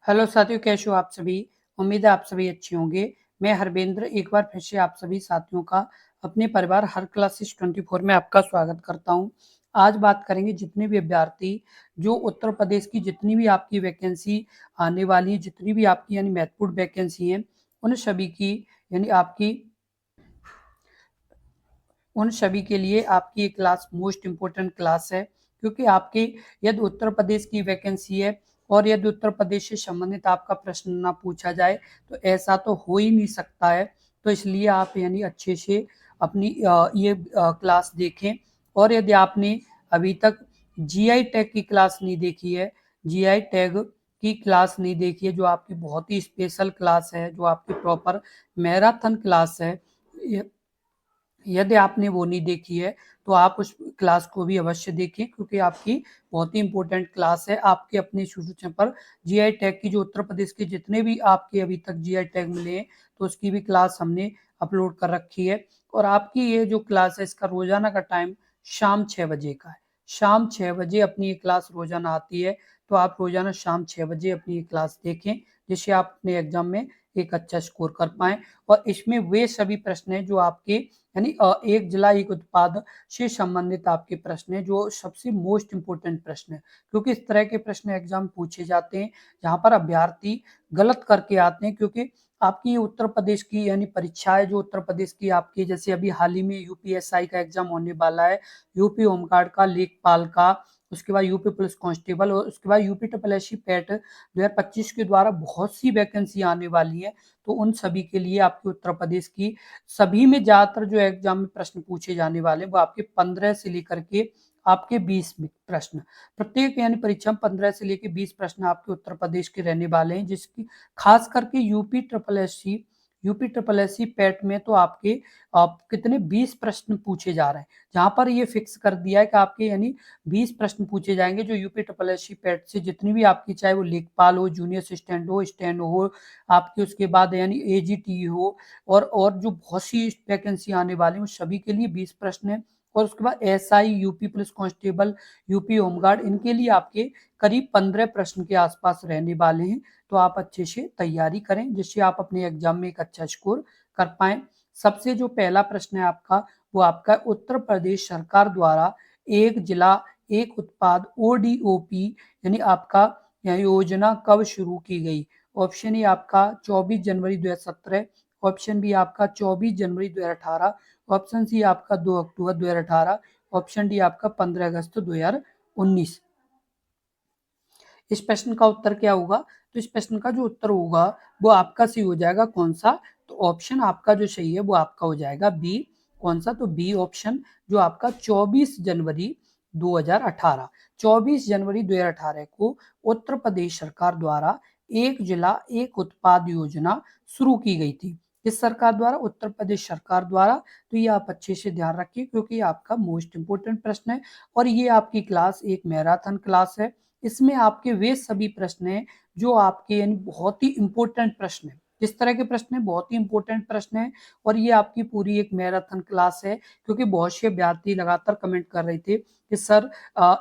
Hello साथियों, कैसे हो आप सभी। उम्मीद है आप सभी अच्छे होंगे। मैं हरवेंद्र एक बार फिर से आप सभी साथियों का अपने परिवार हर क्लासेस 24 में आपका स्वागत करता हूं। आज बात करेंगे जितने भी अभ्यर्थी जो उत्तर प्रदेश की जितनी भी आपकी वैकेंसी आने वाली है, जितनी भी आपकी यानी महत्वपूर्ण वैकेंसी है, उन सभी की यानी आपकी उन सभी के लिए आपकी ये क्लास मोस्ट इम्पोर्टेंट क्लास है। क्योंकि आपके यदि उत्तर प्रदेश की वैकेंसी है और यदि उत्तर प्रदेश से संबंधित आपका प्रश्न ना पूछा जाए तो ऐसा तो हो ही नहीं सकता है। तो इसलिए आप यानी अच्छे से अपनी ये क्लास देखें। और यदि आपने अभी तक जीआई टैग की क्लास नहीं देखी है, जीआई टैग की क्लास नहीं देखी है, जो आपकी बहुत ही स्पेशल क्लास है, जो आपकी प्रॉपर मैराथन क्लास है, यदि आपने वो नहीं देखी है तो आप उस क्लास को भी अवश्य देखें। क्योंकि आपकी बहुत ही इंपॉर्टेंट क्लास है। आपके अपने सूचना पर जीआई टैग की जो उत्तर प्रदेश के जितने भी आपके अभी तक जीआई टैग मिले हैं तो उसकी भी क्लास हमने अपलोड कर रखी है। और आपकी ये जो क्लास है इसका रोजाना का टाइम शाम 6 बजे का है। शाम 6 बजे अपनी ये क्लास रोजाना आती है। तो आप रोजाना शाम 6 बजे अपनी ये क्लास देखें, जिससे आप अपने एग्जाम में एक अच्छा स्कोर कर पाएं। और इसमें वे सभी प्रश्न हैं जो आपके यानी एक जिला एक उत्पाद से संबंधित आपके प्रश्न है, जो सबसे मोस्ट इंपोर्टेंट प्रश्न है। क्योंकि इस तरह के प्रश्न एग्जाम पूछे जाते हैं जहां पर अभ्यर्थी गलत करके आते हैं। क्योंकि आपकी ये उत्तर प्रदेश की यानी परीक्षा है, जो उत्तर प्रदेश की आपकी जैसे अभी हाल ही में यूपीएसआई का एग्जाम होने वाला है, यूपी होमगार्ड का, लेखपाल का, उसके बाद यूपी पुलिस कांस्टेबल और उसके बाद यूपी ट्रिपल एससी पैट 2025 के द्वारा बहुत सी वैकेंसी आने वाली है। तो उन सभी के लिए आपके उत्तर प्रदेश की सभी में ज्यादातर जो एग्जाम में प्रश्न पूछे जाने वाले वो आपके 15 से लेकर के आपके 20 प्रश्न, प्रत्येक यानी परीक्षा में 15 से लेकर 20 प्रश्न आपके उत्तर प्रदेश के रहने वाले हैं। जिसकी खास करके UP triple S C PET में तो आपके आप कितने 20 प्रश्न पूछे जा रहे हैं, जहां पर ये फिक्स कर दिया है कि आपके यानी 20 प्रश्न पूछे जाएंगे जो UP triple S C PET से जितनी भी आपकी, चाहे वो लेखपाल हो, जूनियर असिस्टेंट हो, स्टैंड हो आपके, उसके बाद यानी एजीटी हो, और जो बहुत सी वैकेंसी आने वाली है सभी के लिए 20 प्रश्न है। और उसके बाद SI, UP police constable, UP home guard, इनके लिए आपके करीब 15 प्रश्न के आसपास रहने वाले हैं। तो आप अच्छे से तैयारी करें जिससे आप अपने एग्जाम में एक अच्छा स्कोर कर पाए। सबसे जो पहला प्रश्न है आपका, वो आपका उत्तर प्रदेश सरकार द्वारा एक जिला एक उत्पाद ओडीओपी यानी आपका यह योजना कब शुरू की गई। ऑप्शन ए आपका 24 जनवरी 2017, ऑप्शन बी आपका 24 जनवरी 2018, ऑप्शन सी आपका 2 अक्टूबर 2018, ऑप्शन डी आपका 15 अगस्त 2019। इस प्रश्न का उत्तर क्या होगा? तो इस प्रश्न का जो उत्तर होगा वो आपका सी हो जाएगा। कौन सा? तो ऑप्शन आपका जो सही है वो आपका हो जाएगा बी। कौन सा? तो बी ऑप्शन, जो आपका 24 जनवरी 2018, 24 जनवरी 2018 को उत्तर प्रदेश सरकार द्वारा एक जिला एक उत्पाद योजना शुरू की गई थी। किस सरकार द्वारा? उत्तर प्रदेश सरकार द्वारा। तो ये आप अच्छे से ध्यान रखिए क्योंकि आपका मोस्ट इंपोर्टेंट प्रश्न है। और ये आपकी क्लास एक मैराथन क्लास है। इसमें आपके वे सभी प्रश्न हैं जो आपके यानी बहुत ही इंपॉर्टेंट प्रश्न है। किस तरह के प्रश्न है? बहुत ही इंपॉर्टेंट प्रश्न है। और ये आपकी पूरी एक मैराथन क्लास है। क्योंकि बहुत से विद्यार्थी लगातार कमेंट कर रहे थे कि सर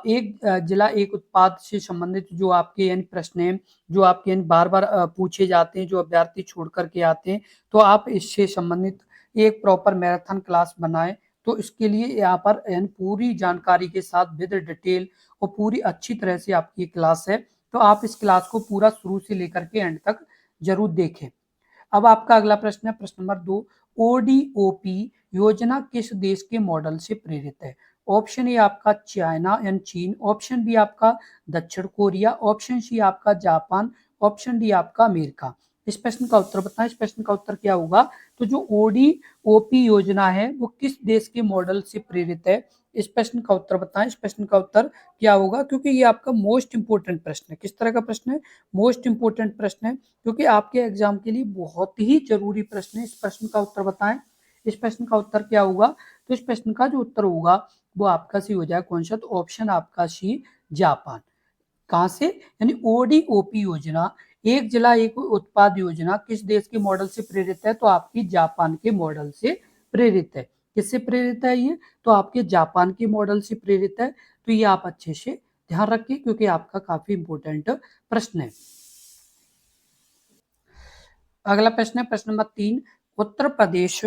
एक जिला एक उत्पाद से संबंधित जो आपके यानी प्रश्न है, जो आपके यानी बार बार पूछे जाते हैं, जो अभ्यर्थी छोड़ करके आते हैं, तो आप इससे संबंधित एक प्रॉपर मैराथन क्लास बनाएं। तो इसके लिए यहाँ पर यानी पूरी जानकारी के साथ विद डिटेल और पूरी अच्छी तरह से आपकी क्लास है। तो आप इस क्लास को पूरा शुरू से लेकर के एंड तक जरूर देखें। अब आपका अगला प्रश्न है प्रश्न नंबर 2। ओडीओपी योजना किस देश के मॉडल से प्रेरित है? ऑप्शन ए आपका चाइना एंड चीन, ऑप्शन बी आपका दक्षिण कोरिया, ऑप्शन सी आपका जापान, ऑप्शन डी आपका अमेरिका। इस प्रश्न का उत्तर बताएं। इस प्रश्न का उत्तर क्या होगा? तो जो ओडीओपी योजना है वो किस देश के मॉडल से प्रेरित है? इस प्रश्न का उत्तर बताएं। इस प्रश्न का उत्तर क्या होगा? क्योंकि ये आपका मोस्ट इंपोर्टेंट प्रश्न है। किस तरह का प्रश्न है? मोस्ट इंपोर्टेंट प्रश्न है, क्योंकि आपके एग्जाम के लिए बहुत ही जरूरी प्रश्न है। इस प्रश्न का उत्तर बताएं। इस प्रश्न का उत्तर क्या होगा? तो इस प्रश्न का जो उत्तर होगा वो आपका सी हो जाए। कौन सा? तो ऑप्शन आपका सी, जापान। कहां से? यानी ओडीओपी योजना, एक जिला एक उत्पाद योजना किस देश के मॉडल से प्रेरित है? तो आपकी जापान के मॉडल से प्रेरित है। किससे प्रेरित है ये? तो आपके जापान के मॉडल से प्रेरित है। तो ये आप अच्छे से ध्यान रखिए क्योंकि आपका काफी इंपोर्टेंट प्रश्न है। अगला प्रश्न है प्रश्न नंबर 3, उत्तर प्रदेश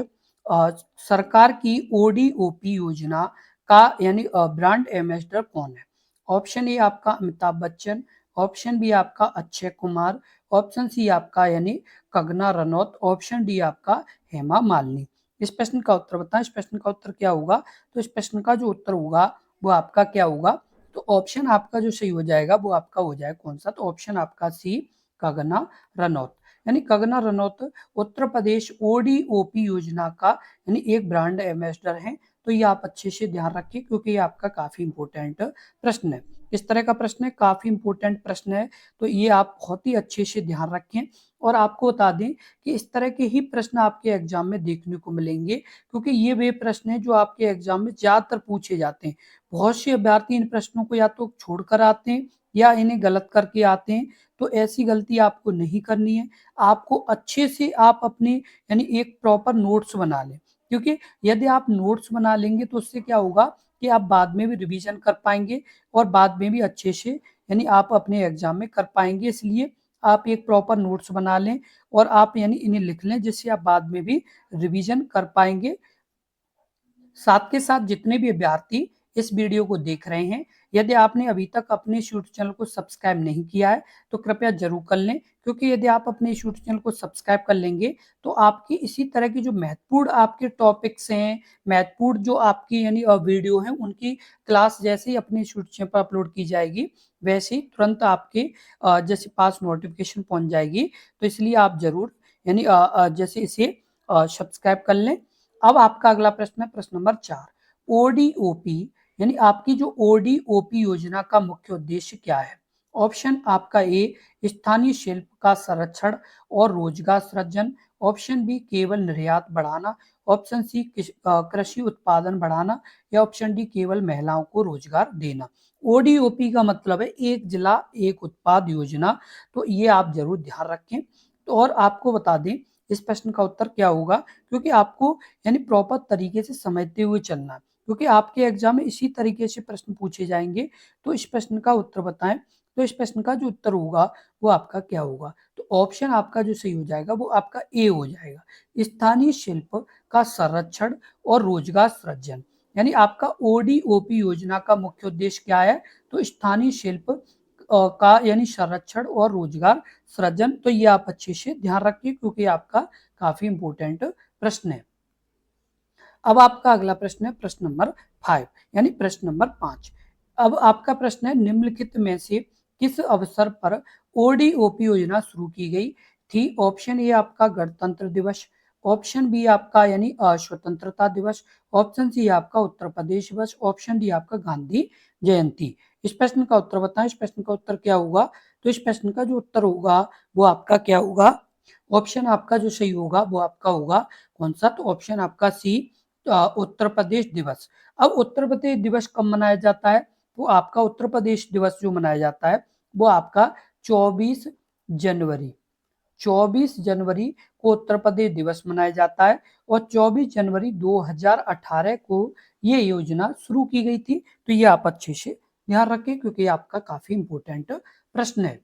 सरकार की ओडीओपी योजना का यानी ब्रांड एम्बेसडर कौन है? ऑप्शन ए आपका अमिताभ बच्चन, ऑप्शन बी आपका अक्षय कुमार, ऑप्शन सी आपका यानी कंगना रनौत, ऑप्शन डी आपका हेमा मालिनी। इस प्रश्न का उत्तर बताएं। इस प्रश्न का उत्तर क्या होगा? तो इस प्रश्न का जो उत्तर होगा वो आपका क्या होगा? तो ऑप्शन आपका जो सही हो जाएगा वो आपका हो जाएगा कौन सा? तो ऑप्शन आपका सी, कंगना रनौत। यानी कंगना रनौत उत्तर प्रदेश ओडीओपी योजना का यानी एक ब्रांड एम्बेसडर हैं। तो ये आप अच्छे से ध्यान रखिए क्योंकि ये आपका काफी इंपॉर्टेंट प्रश्न है। इस तरह का प्रश्न है, काफी इंपॉर्टेंट प्रश्न है, तो ये आप बहुत ही अच्छे से ध्यान रखें। और आपको बता दें कि इस तरह के ही प्रश्न आपके एग्जाम में देखने को मिलेंगे क्योंकि ये वे प्रश्न है जो आपके एग्जाम में ज्यादातर पूछे जाते हैं। बहुत से अभ्यर्थी इन प्रश्नों को या तो छोड़कर आते हैं या इन्हें गलत करके आते हैं। तो ऐसी गलती आपको नहीं करनी है। आपको अच्छे से आप अपने यानी एक प्रॉपर नोट्स बना लें क्योंकि यदि आप नोट्स बना लेंगे तो उससे क्या होगा कि आप बाद में भी रिवीजन कर पाएंगे और बाद में भी अच्छे से यानी आप अपने एग्जाम में कर पाएंगे। इसलिए आप एक प्रॉपर नोट्स बना लें और आप यानी इन्हें लिख लें जिससे आप बाद में भी रिवीजन कर पाएंगे। साथ के साथ जितने भी अभ्यर्थी इस वीडियो को देख रहे हैं, यदि आपने अभी तक अपने यूट्यूब चैनल को सब्सक्राइब नहीं किया है तो कृपया जरूर कर लें क्योंकि यदि आप अपने यूट्यूब चैनल को सब्सक्राइब कर लेंगे तो आपकी इसी तरह की जो महत्वपूर्ण आपके टॉपिक्स हैं, महत्वपूर्ण जो आपकी यानी वीडियो हैं, उनकी क्लास जैसे ही अपने यूट्यूब चैनल पर अपलोड की जाएगी वैसे ही तुरंत आपके जैसे पास नोटिफिकेशन पहुंच जाएगी। तो इसलिए आप जरूर यानी जैसे इसे सब्सक्राइब कर लें। अब आपका अगला प्रश्न है प्रश्न नंबर 4, ओडीओपी यानी आपकी जो ओडीओपी योजना का मुख्य उद्देश्य क्या है? ऑप्शन आपका ए, स्थानीय शिल्प का संरक्षण और रोजगार सृजन, ऑप्शन बी केवल निर्यात बढ़ाना, ऑप्शन सी कृषि उत्पादन बढ़ाना या ऑप्शन डी केवल महिलाओं को रोजगार देना। ओडीओपी का मतलब है एक जिला एक उत्पाद योजना। तो ये आप जरूर ध्यान रखें। तो और आपको बता दें इस प्रश्न का उत्तर क्या होगा क्योंकि आपको यानी प्रॉपर तरीके से समझते हुए चलना है क्योंकि आपके एग्जाम में इसी तरीके से प्रश्न पूछे जाएंगे। तो इस प्रश्न का उत्तर बताएं। तो इस प्रश्न का जो उत्तर होगा वो आपका क्या होगा? तो ऑप्शन आपका जो सही हो जाएगा वो आपका ए हो जाएगा, स्थानीय शिल्प का संरक्षण और रोजगार सृजन। यानी आपका ओडीओपी योजना का मुख्य उद्देश्य क्या है? तो स्थानीय शिल्प का यानी संरक्षण और रोजगार सृजन। तो ये आप अच्छे से ध्यान रखिए क्योंकि आपका काफी इंपॉर्टेंट प्रश्न है। अब आपका अगला प्रश्न है प्रश्न नंबर 5 यानी प्रश्न नंबर 5। अब आपका प्रश्न है निम्नलिखित में से किस अवसर पर ओडीओपी योजना शुरू की गई थी? ऑप्शन ए आपका गणतंत्र दिवस, ऑप्शन बी आपका यानी स्वतंत्रता दिवस, ऑप्शन सी आपका उत्तर प्रदेश दिवस, ऑप्शन डी आपका गांधी जयंती। इस प्रश्न का उत्तर बताएं। इस प्रश्न का उत्तर क्या होगा? तो इस प्रश्न का जो उत्तर होगा वो आपका क्या होगा? ऑप्शन आपका जो सही होगा वो आपका होगा कौन सा? तो ऑप्शन आपका सी, उत्तर प्रदेश दिवस। अब उत्तर प्रदेश दिवस कब मनाया जाता है? तो आपका उत्तर प्रदेश दिवस जो मनाया जाता है वो आपका 24 जनवरी, 24 जनवरी को उत्तर प्रदेश दिवस मनाया जाता है और 24 जनवरी 2018 को ये योजना शुरू की गई थी। तो ये आप अच्छे से ध्यान रखें क्योंकि आपका काफी इंपॉर्टेंट प्रश्न है।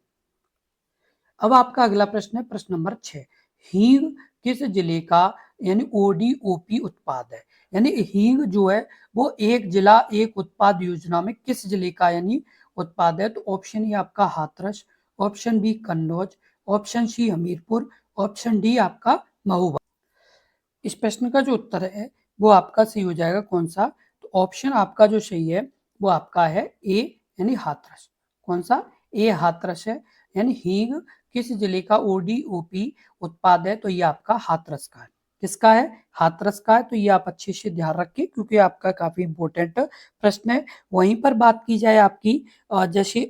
अब आपका अगला प्रश्न है प्रश्न नंबर 6, हींग किस जिले का यानी ओडीओपी उत्पाद है? यानी हींग जो है वो एक जिला एक उत्पाद योजना में किस जिले का यानी उत्पाद है? तो ऑप्शन ए आपका Hathras, option B Kannauj, option C Hamirpur, option D आपका महोबा। इस प्रश्न का जो उत्तर है वो आपका सही हो जाएगा कौन सा? तो ऑप्शन आपका जो सही है वो आपका है ए यानी हाथरस। कौन सा? ए हाथरस है। यानी हींग किस जिले का ओडीओपी उत्पाद है? तो ये आपका हाथरस का है। किसका है? हाथरस का है। तो ये आप अच्छे से ध्यान रखिए क्योंकि आपका काफी इंपॉर्टेंट प्रश्न है। वहीं पर बात की जाए आपकी जैसे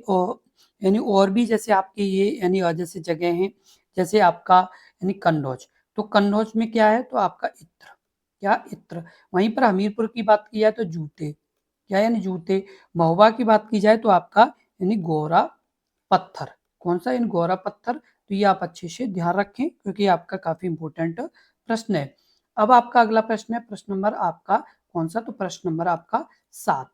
यानी और भी जैसे आपके ये यानी जैसे जगह हैं जैसे आपका यानी कन्नौज। तो कन्नौज में क्या है? तो आपका इत्र, क्या इत्र। वहीं पर हमीरपुर की बात की जाए तो जूते, क्या यानी जूते। महोबा की बात की जाए तो आपका यानी गोरा पत्थर। कौन सा? इन गोरा पत्थर। तो ये आप अच्छे से ध्यान रखें क्योंकि आपका काफी इंपॉर्टेंट प्रश्न है। अब आपका अगला प्रश्न है प्रश्न नंबर आपका कौन सा? तो प्रश्न नंबर आपका 7।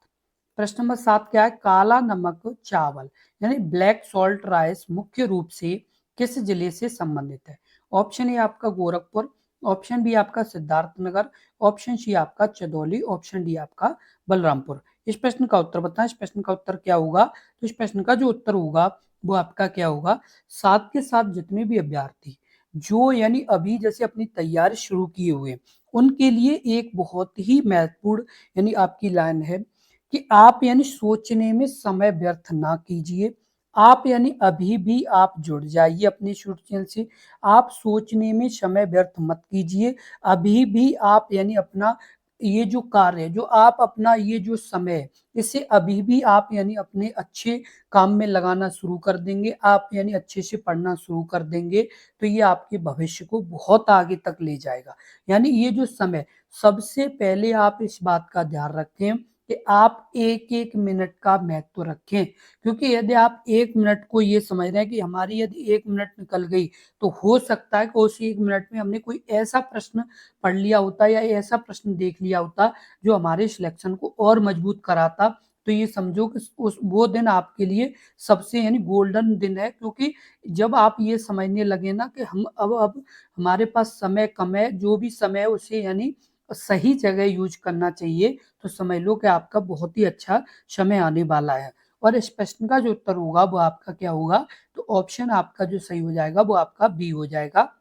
प्रश्न नंबर 7 क्या है? काला नमक चावल यानी ब्लैक सॉल्ट राइस मुख्य रूप से किस जिले से संबंधित है? ऑप्शन ए आपका गोरखपुर, ऑप्शन बी आपका सिद्धार्थनगर, ऑप्शन सी आपका चंदौली, ऑप्शन डी आपका बलरामपुर। इस प्रश्न का उत्तर बताएं। इस प्रश्न का उत्तर क्या होगा? तो इस प्रश्न का जो उत्तर होगा वो आपका क्या होगा? साथ के साथ जितने भी अभ्यर्थी जो यानी अभी जैसे अपनी तैयारी शुरू किए हुए, उनके लिए एक बहुत ही महत्वपूर्ण यानी आपकी लाइन है कि आप यानी सोचने में समय व्यर्थ ना कीजिए। आप यानी अभी भी आप जुड़ जाइए अपने ट्यूटोरियल से। आप सोचने में समय व्यर्थ मत कीजिए। अभी भी आप यानी अपना ये जो कार्य है, जो आप अपना ये जो समय है, इसे अभी भी आप यानी अपने अच्छे काम में लगाना शुरू कर देंगे, आप यानी अच्छे से पढ़ना शुरू कर देंगे, तो ये आपके भविष्य को बहुत आगे तक ले जाएगा। यानी ये जो समय, सबसे पहले आप इस बात का ध्यान रखें कि आप एक-एक मिनट का महत्व रखें, क्योंकि यदि आप 1 मिनट को ये समझ रहे हैं कि हमारी यदि 1 मिनट निकल गई, तो हो सकता है कि उस 1 मिनट में हमने कोई ऐसा प्रश्न पढ़ लिया होता या ऐसा प्रश्न देख लिया होता, जो हमारे सिलेक्शन को और मजबूत कराता। तो ये समझो कि उस वो दिन आपके लिए सबसे यानी गोल्डन दिन है, क्योंकि जब आप ये समझने लगे ना कि हम अब हमारे पास समय कम है, जो भी समय है उसे यानी सही जगह यूज़ करना चाहिए, तो समझ लो कि आपका बहुत ही अच्छा समय आने वाला है। और इस प्रश्न का जो उत्तर होगा वो आपका क्या होगा? तो ऑप्शन आपका जो सही हो जाएगा वो आपका बी हो जाएगा,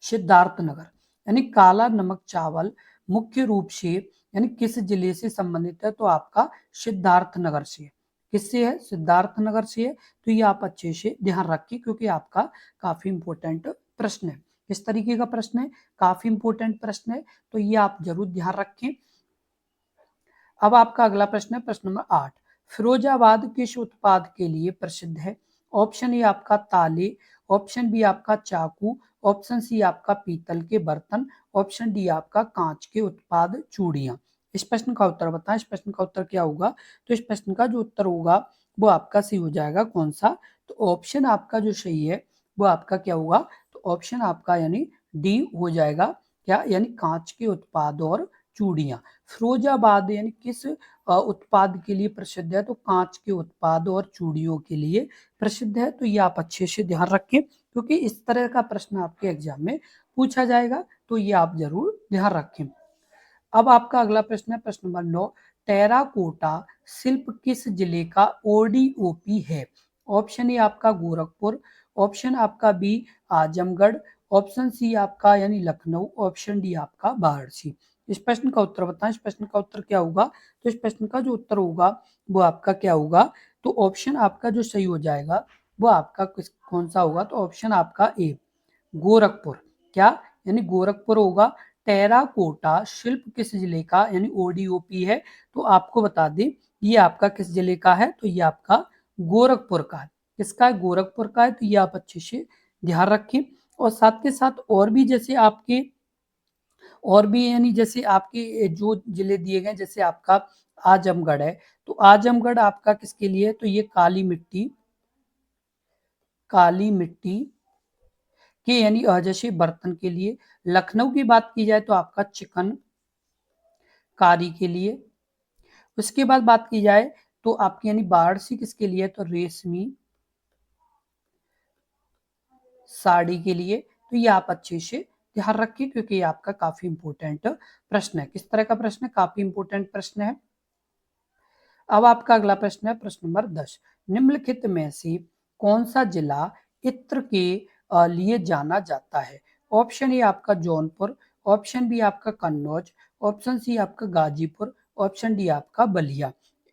सिद्धार्थनगर। यानी काला नमक चावल मुख्य रूप से यानी किस जिले से संबंधित है? तो आपका सिद्धार्थनगर से। किससे है? सिद्धार्थनगर से है। तो ये आप अच्छे से ध्यान रखिए, क्योंकि आपका काफी इंपॉर्टेंट प्रश्न है। किस तरीके का प्रश्न है? काफी इंपॉर्टेंट प्रश्न है, तो ये आप जरूर ध्यान रखें। अब आपका अगला प्रश्न है प्रश्न नंबर 8। फिरोजाबाद किस उत्पाद के लिए प्रसिद्ध है? ऑप्शन ए आपका ताले, ऑप्शन बी आपका चाकू, ऑप्शन सी आपका पीतल के बर्तन, ऑप्शन डी आपका कांच के उत्पाद चूड़ियां। इस प्रश्न का उत्तर बताएं। इस प्रश्न का उत्तर क्या होगा? तो इस प्रश्न का जो उत्तर होगा वो आपका सही हो जाएगा। कौन सा? तो ऑप्शन आपका जो सही है वो आपका क्या होगा? तो ऑप्शन आपका यानी डी हो जाएगा। क्या? यानी कांच के उत्पाद और चूड़ियां। फिरोजाबाद यानी किस उत्पाद के लिए प्रसिद्ध है? तो कांच के उत्पाद और चूड़ियों के लिए प्रसिद्ध है। तो ये आप अच्छे से ध्यान रखें, क्योंकि इस तरह का प्रश्न आपके एग्जाम में पूछा जाएगा, तो ये आप जरूर ध्यान रखें। अब आपका अगला प्रश्न है प्रश्न नंबर 9। टेराकोटा शिल्प किस जिले का ओडीओपी है? ऑप्शन ए आपका गोरखपुर, ऑप्शन आपका बी आजमगढ़, ऑप्शन सी आपका यानी लखनऊ, ऑप्शन डी आपका वाराणसी। इस प्रश्न का उत्तर बताएं। इस प्रश्न का उत्तर क्या होगा? तो इस प्रश्न का जो उत्तर होगा वो आपका क्या होगा? तो ऑप्शन आपका जो सही हो जाएगा वो आपका कौन सा होगा? तो ऑप्शन आपका ए, गोरखपुर। क्या? यानी गोरखपुर होगा। टेराकोटा शिल्प किस जिले का यानी ओडीओपी है? तो आपको बता दें ये आपका किस जिले का है? तो ये आपका गोरखपुर का है। किसका है? गोरखपुर का है। तो ये आप अच्छे से ध्यान रखें। और साथ के साथ और भी जैसे आपके और भी यानी जैसे आपके जो जिले दिए गए, जैसे आपका आजमगढ़ है, तो आजमगढ़ आपका किसके लिए है? तो ये काली मिट्टी के यानी जैसे बर्तन के लिए। लखनऊ की बात की जाए तो आपका चिकन कारी के लिए। उसके बाद बात की जाए तो आपकी यानी वाराणसी किसके लिए? तो रेशमी साड़ी के लिए। तो ये आप अच्छे से ध्यान रखिए, क्योंकि ये आपका काफी इंपॉर्टेंट प्रश्न है। किस तरह का प्रश्न है? काफी इंपॉर्टेंट प्रश्न है। अब आपका अगला प्रश्न है प्रश्न नंबर 10। निम्नलिखित में से कौन सा जिला इत्र के लिए जाना जाता है? ऑप्शन ए आपका जौनपुर, ऑप्शन बी आपका कन्नौज, ऑप्शन सी आपका गाजीपुर, ऑप्शन डी आपका बलिया।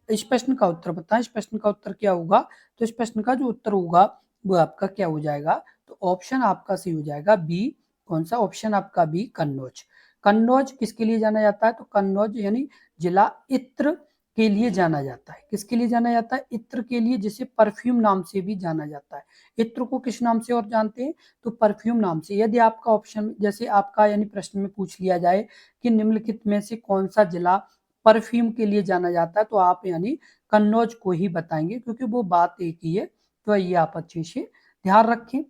इस प्रश्न का उत्तर बताएं। इस प्रश्न का उत्तर क्या होगा? तो इस प्रश्न का जो उत्तर होगा वो आपका क्या हो जाएगा? तो ऑप्शन आपका सही हो जाएगा बी। कौन सा? ऑप्शन आपका बी, कन्नौज। कन्नौज किसके लिए जाना जाता है? तो कन्नौज यानी जिला इत्र के लिए जाना जाता है। किसके लिए जाना जाता है? इत्र के लिए, जिसे परफ्यूम नाम से भी जाना जाता है। इत्र को किस नाम से और जानते हैं? तो परफ्यूम नाम से। यदि आपका ऑप्शन जैसे आपका यानी प्रश्न में पूछ लिया जाए कि निम्नलिखित में से कौन सा जिला परफ्यूम के लिए जाना जाता है, तो आप यानी कन्नौज को ही बताएंगे, क्योंकि वो बात एक ही है। तो ये आप अच्छे से ध्यान रखें।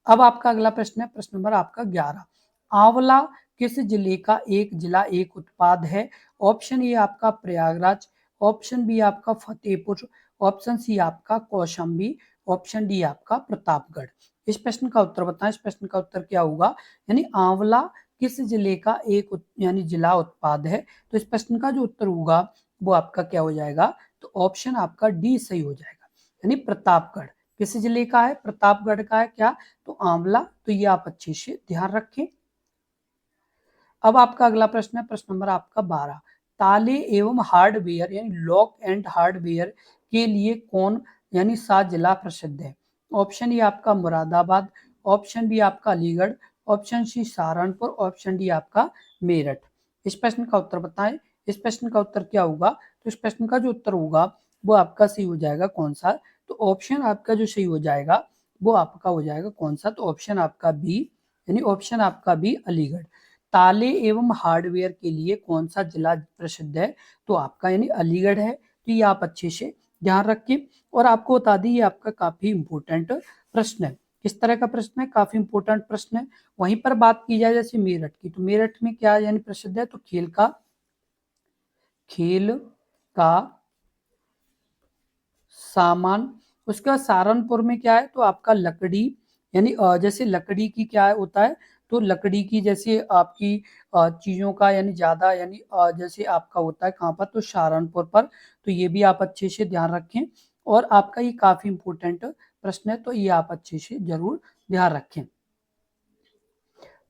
अब आपका अगला प्रश्न है प्रश्न नंबर आपका 11। आंवला किस जिले का एक जिला एक उत्पाद है? ऑप्शन ए आपका प्रयागराज, ऑप्शन बी आपका फतेहपुर, ऑप्शन सी आपका कौशाम्बी, ऑप्शन डी आपका प्रतापगढ़। इस प्रश्न का उत्तर बताएं। इस प्रश्न का उत्तर क्या होगा, यानी आंवला किस जिले का एक यानी जिला उत्पाद है। तो इस प्रश्न का जो उत्तर होगा वो आपका क्या हो जाएगा, तो ऑप्शन आपका डी सही हो जाएगा, यानी प्रतापगढ़। किस जिले का है, प्रतापगढ़ का है क्या, तो आंवला। तो ये आप अच्छे से ध्यान रखें। अब आपका अगला प्रश्न है, प्रश्न नंबर आपका 12। ताले एवं हार्डवेयर यानी लॉक एंड हार्डवेयर के लिए कौन यानी सा जिला प्रसिद्ध है। ऑप्शन ए आपका मुरादाबाद, ऑप्शन बी आपका Aligarh, option C Saharanpur, option D आपका मेरठ। इस प्रश्न का उत्तर बताएं। इस प्रश्न का उत्तर क्या होगा, तो इस प्रश्न का जो उत्तर होगा वो आपका सही हो जाएगा कौन सा, तो ऑप्शन आपका जो सही हो जाएगा वो आपका हो जाएगा कौन सा, तो ऑप्शन आपका बी, यानी ऑप्शन आपका बी अलीगढ़। ताले एवं हार्डवेयर के लिए कौन सा जिला प्रसिद्ध है, तो आपका यानी अलीगढ़ है। तो ये आप अच्छे से ध्यान रखें। और आपको बता दी ये आपका काफी इंपॉर्टेंट प्रश्न है। किस तरह का प्रश्न है, काफी इंपॉर्टेंट प्रश्न है। वहीं पर बात की जाए जैसे मेरठ की, तो मेरठ में क्या यानी प्रसिद्ध है, तो खेल का सामान। उसके बाद सहारनपुर में क्या है, तो आपका लकड़ी, यानी जैसे लकड़ी की क्या होता है, तो लकड़ी की जैसे आपकी चीजों का यानी ज्यादा यानी जैसे आपका होता है कहाँ पर, तो सहारनपुर पर। तो ये भी आप अच्छे से ध्यान रखें। और आपका ये काफी इंपॉर्टेंट प्रश्न है, तो ये आप अच्छे से जरूर ध्यान रखें।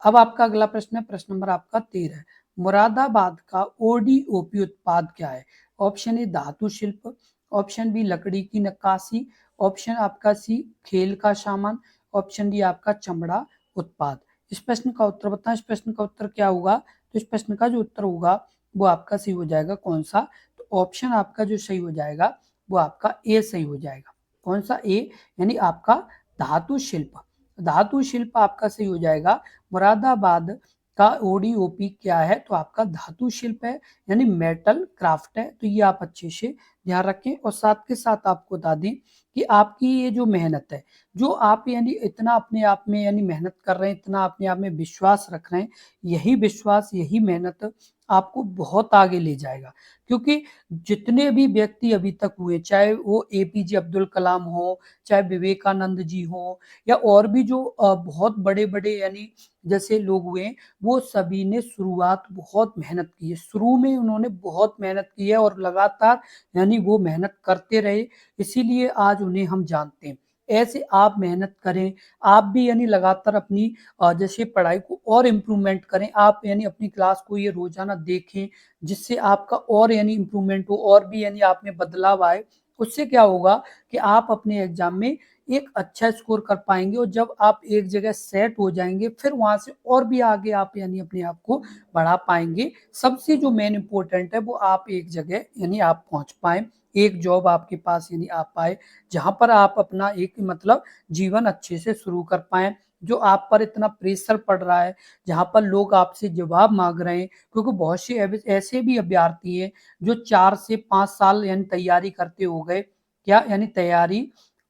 अब आपका अगला प्रश्न है, प्रश्न नंबर आपका 13। मुरादाबाद का ओडीओपी उत्पाद क्या है। ऑप्शन ए धातु शिल्प, ऑप्शन बी लकड़ी की नक्काशी, ऑप्शन आपका सी खेल का सामान, ऑप्शन डी आपका चमड़ा उत्पाद। इस प्रश्न का उत्तर बताएं। इस प्रश्न का उत्तर क्या होगा, तो इस प्रश्न का जो उत्तर होगा वो आपका सही हो जाएगा कौन सा, तो ऑप्शन आपका जो सही हो जाएगा वो आपका ए सही हो जाएगा। कौन सा, ए, यानी आपका धातु शिल्प। धातु शिल्प आपका सही हो जाएगा। मुरादाबाद का ओडीओपी क्या है, तो आपका धातु शिल्प है, यानी मेटल क्राफ्ट है। तो ये आप अच्छे से ध्यान रखें। और साथ के साथ आपको बता दें कि आपकी ये जो मेहनत है, जो आप यानी इतना अपने आप में यानी मेहनत कर रहे हैं, इतना अपने आप में विश्वास रख रहे हैं, यही विश्वास यही मेहनत आपको बहुत आगे ले जाएगा। क्योंकि जितने भी व्यक्ति अभी तक हुए, चाहे वो एपीजे अब्दुल कलाम हो, चाहे विवेकानंद जी हो, या और भी जो बहुत बड़े बड़े यानी जैसे लोग हुए, वो सभी ने शुरुआत बहुत मेहनत की है। शुरू में उन्होंने बहुत मेहनत की है और लगातार यानी वो मेहनत करते रहे, इसीलिए आज उन्हें हम जानते हैं। ऐसे आप मेहनत करें, आप भी यानी लगातार अपनी जैसे पढ़ाई को और इम्प्रूवमेंट करें। आप यानी अपनी क्लास को ये रोजाना देखें, जिससे आपका और यानी इम्प्रूवमेंट हो, और भी यानी आप में बदलाव आए। उससे क्या होगा कि आप अपने एग्जाम में एक अच्छा स्कोर कर पाएंगे। और जब आप एक जगह सेट हो जाएंगे, फिर वहां से और भी आगे आप यानी अपने आप को बढ़ा पाएंगे। सबसे जो मेन इंपॉर्टेंट है वो आप एक जगह यानी आप पहुंच पाए, एक जॉब आपके पास यानी आ पाए, जहां पर आप अपना एक मतलब जीवन अच्छे से शुरू कर पाए। जो आप पर इतना प्रेशर पड़ रहा है, जहां पर लोग आपसे जवाब मांग रहे हैं, क्योंकि बहुत से ऐसे भी अभ्यर्थी हैं जो 4 से 5 साल यानी तैयारी करते हो गए, क्या यानी तैयारी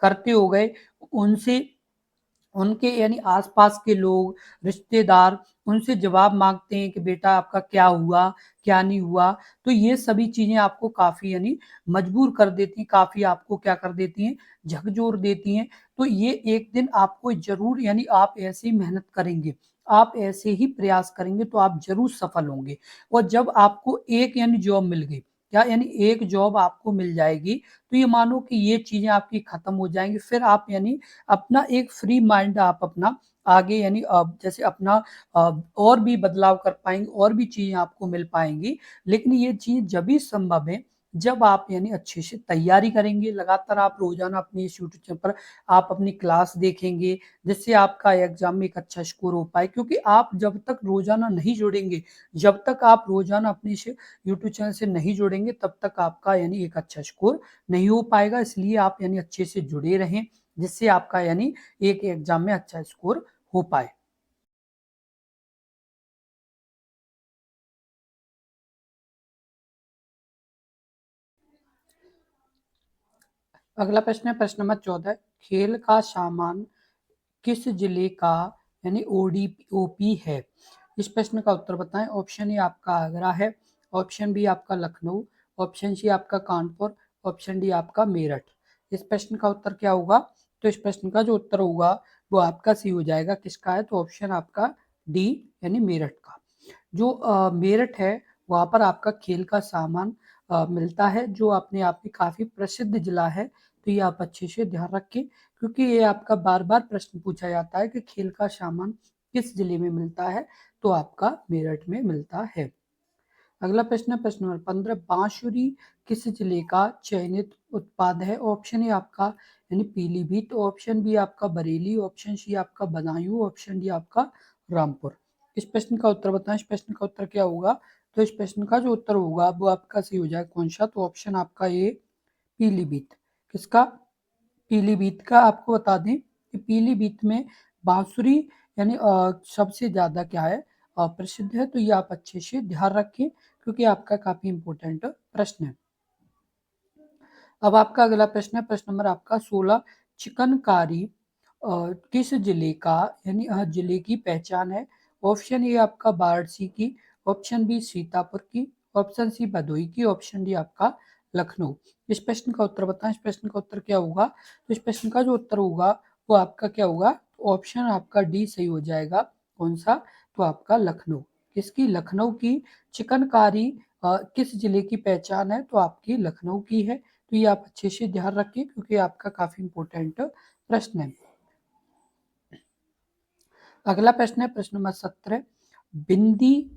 करते हो गए, उनसे उनके यानी आसपास के लोग, रिश्तेदार उनसे जवाब मांगते हैं कि बेटा आपका क्या हुआ, क्या नहीं हुआ। तो ये सभी चीजें आपको काफी यानी मजबूर कर देती हैं, काफी आपको क्या कर देती हैं, झकझोर देती हैं। तो ये एक दिन आपको जरूर यानी आप ऐसे ही मेहनत करेंगे, आप ऐसे ही प्रयास करेंगे तो आप जरूर सफल होंगे। और जब आपको एक यानी जॉब मिल गई, क्या यानी एक जॉब आपको मिल जाएगी, तो ये मानो कि ये चीजें आपकी खत्म हो जाएंगी। फिर आप यानी अपना एक फ्री माइंड आप अपना आगे यानी जैसे अपना और भी बदलाव कर पाएंगे, और भी चीजें आपको मिल पाएंगी। लेकिन ये चीज जब भी संभव है जब आप यानी अच्छे से तैयारी करेंगे, लगातार आप रोजाना अपनी इस यूट्यूब चैनल पर आप अपनी क्लास देखेंगे, जिससे आपका एग्जाम में एक अच्छा स्कोर हो पाए। क्योंकि आप जब तक रोजाना नहीं जुड़ेंगे, जब तक आप रोजाना अपने इस यूट्यूब चैनल से नहीं जुड़ेंगे, तब तक आपका यानी एक अच्छा स्कोर नहीं हो पाएगा। इसलिए आप यानी अच्छे से जुड़े रहें, जिससे आपका यानी एक एग्जाम में अच्छा स्कोर हो पाए। अगला प्रश्न है, प्रश्न नंबर 14। खेल का सामान किस जिले का यानी ओडीओपी है। इस प्रश्न का उत्तर बताएं। ऑप्शन ए आपका आगरा है, ऑप्शन बी आपका लखनऊ, ऑप्शन सी आपका कानपुर, ऑप्शन डी आपका मेरठ। इस प्रश्न का उत्तर क्या होगा, तो इस प्रश्न का जो उत्तर होगा वो आपका सी हो जाएगा, किसका है, तो ऑप्शन आपका डी यानी मेरठ का। जो मेरठ है वहाँ पर आपका खेल का सामान मिलता है, जो अपने आप में काफी प्रसिद्ध जिला है। तो ये आप अच्छे से ध्यान रखें, क्योंकि ये आपका बार बार प्रश्न पूछा जाता है कि खेल का सामान किस जिले में मिलता है, तो आपका मेरठ में मिलता है। अगला प्रश्न है प्रश्न नंबर 15, बांसुरी किस जिले का चयनित उत्पाद है। ऑप्शन ए आपका यानी पीलीभीत, ऑप्शन बी आपका बरेली, ऑप्शन सी आपका बदायूं, ऑप्शन डी आपका रामपुर। इस प्रश्न का उत्तर बताएं। इस प्रश्न का उत्तर क्या होगा, तो इस प्रश्न का जो उत्तर होगा वो आपका सही हो जाएगा, कौन सा, तो ऑप्शन आपका ए पीलीभीत। किसका, पीलीभीत का। आपको बता दें कि पीलीभीत में बांसुरी यानी सबसे ज्यादा क्या है, प्रसिद्ध है। तो ये आप अच्छे से ध्यान रखें, क्योंकि आपका काफी इंपॉर्टेंट प्रश्न है। अब आपका अगला प्रश्न है प्रश्न नंबर आपका 16, चिकनकारी किस जिले का यानी जिले की पहचान है। ऑप्शन ए आपका वाराणसी की, ऑप्शन बी सीतापुर की, ऑप्शन सी भदोही की, ऑप्शन डी आपका लखनऊ। इस प्रश्न का उत्तर बताएं। इस प्रश्न का उत्तर क्या होगा, तो इस प्रश्न का जो उत्तर होगा वो आपका क्या होगा, ऑप्शन आपका डी सही हो जाएगा, कौन सा, तो आपका लखनऊ। किसकी, लखनऊ की चिकनकारी किस जिले की पहचान है, तो आपकी लखनऊ की है। तो ये आप अच्छे से ध्यान रखिए, क्योंकि आपका काफी इंपॉर्टेंट प्रश्न है। अगला प्रश्न है प्रश्न नंबर 17, बिंदी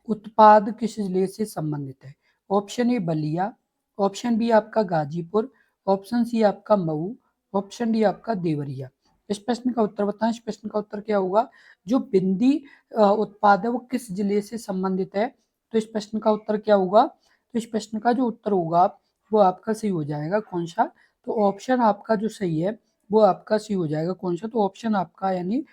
उत्पाद किस जिले से संबंधित है। Option A Ballia, option B आपका गाजीपुर, ऑप्शन सी आपका मऊ, ऑप्शन डी आपका देवरिया। इस प्रश्न का उत्तर बताएं। इस प्रश्न का उत्तर क्या होगा, जो बिंदी उत्पाद है वो किस जिले से संबंधित है। तो इस प्रश्न का उत्तर क्या होगा, तो इस प्रश्न का जो उत्तर होगा वो आपका सही हो जाएगा, कौन सा, तो ऑप्शन आपका जो सही है वो आपका सही हो जाएगा, कौन सा, तो ऑप्शन आपका यानी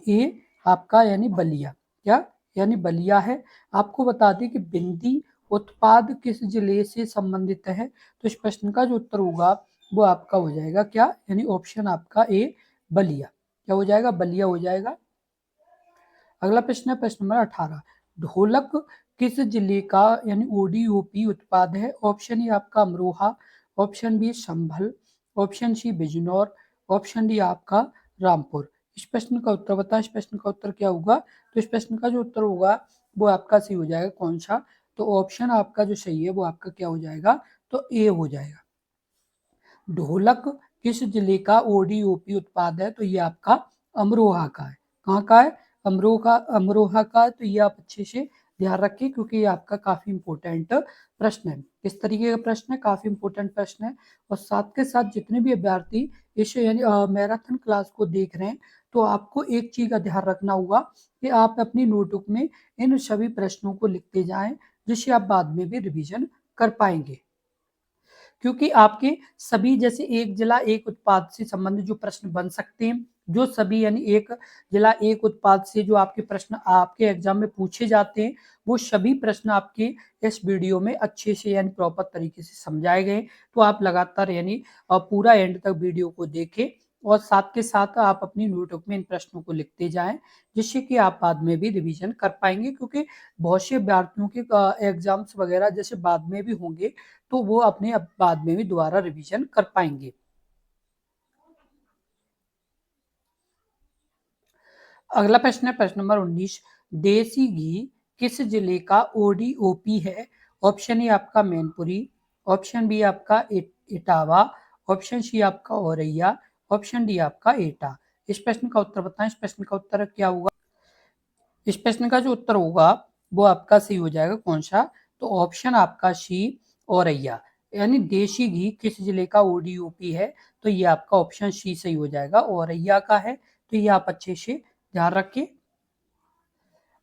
ए आपका यानी बलिया। क्या, यानी बलिया है। आपको बता दें कि बिंदी उत्पाद किस जिले से संबंधित है। तो इस प्रश्न का जो उत्तर होगा वो आपका हो जाएगा क्या, यानी ऑप्शन आपका ए बलिया। क्या हो जाएगा, बलिया हो जाएगा। अगला प्रश्न है प्रश्न नंबर 18, ढोलक किस जिले का यानी ओडीओपी उत्पाद है। ऑप्शन ए आपका Amroha, option B Sambhal, option C Bijnor, option D आपका रामपुर। इस प्रश्न का उत्तर बताएं। इस प्रश्न का उत्तर क्या होगा, तो इस प्रश्न का जो उत्तर होगा वो आपका सही हो जाएगा, कौन सा, तो ऑप्शन आपका जो सही है वो आपका क्या हो जाएगा, तो ए हो जाएगा। ढोलक किस जिले का ओडीओपी उत्पाद है, तो ये आपका अमरोहा का है। कहाँ का है, अमरोहा, अमरोहा का है। तो ये आप अच्छे से ध्यान रखिए, क्योंकि ये आपका काफी इंपॉर्टेंट प्रश्न है। किस तरीके का प्रश्न है, काफी इंपॉर्टेंट प्रश्न है। और साथ के साथ जितने भी अभ्यर्थी इस यानी मैराथन क्लास को देख रहे हैं, तो आपको एक चीज का ध्यान रखना होगा कि आप अपनी नोटबुक में इन सभी प्रश्नों को लिखते जाएं, जिससे आप बाद में भी रिवीजन कर पाएंगे। क्योंकि आपके सभी जैसे एक जिला एक उत्पाद से संबंधित जो प्रश्न बन सकते हैं, जो सभी यानी एक जिला एक उत्पाद से जो आपके प्रश्न आपके एग्जाम में पूछे जाते हैं, वो सभी प्रश्न आपके इस वीडियो में अच्छे से यानी प्रॉपर तरीके से समझाए गए। तो आप लगातार यानी पूरा एंड तक वीडियो को देखें, और साथ के साथ आप अपनी नोटबुक में इन प्रश्नों को लिखते जाएं, जिससे कि आप बाद में भी रिवीजन कर पाएंगे। क्योंकि बहुत से अभ्यर्थियों के एग्जाम्स वगैरह जैसे बाद में भी होंगे, तो वो अपने अब बाद में भी दोबारा रिवीजन कर पाएंगे। अगला प्रश्न है प्रश्न नंबर 19, देसी घी किस जिले का ओडीओपी है। ऑप्शन ए आपका मैनपुरी, ऑप्शन बी आपका इटावा, ऑप्शन सी आपका औरैया, ऑप्शन डी आपका एटा। इस प्रश्न का उत्तर बताएं। इस प्रश्न का उत्तर क्या होगा, इस प्रश्न का जो उत्तर होगा वो आपका सही हो जाएगा, कौन सा, तो ऑप्शन आपका सी औरैया। यानी देशी घी किस जिले का ओडीओपी है, तो ये आपका ऑप्शन सी सही हो जाएगा, औरैया का है। तो ये आप अच्छे से ध्यान रखिए।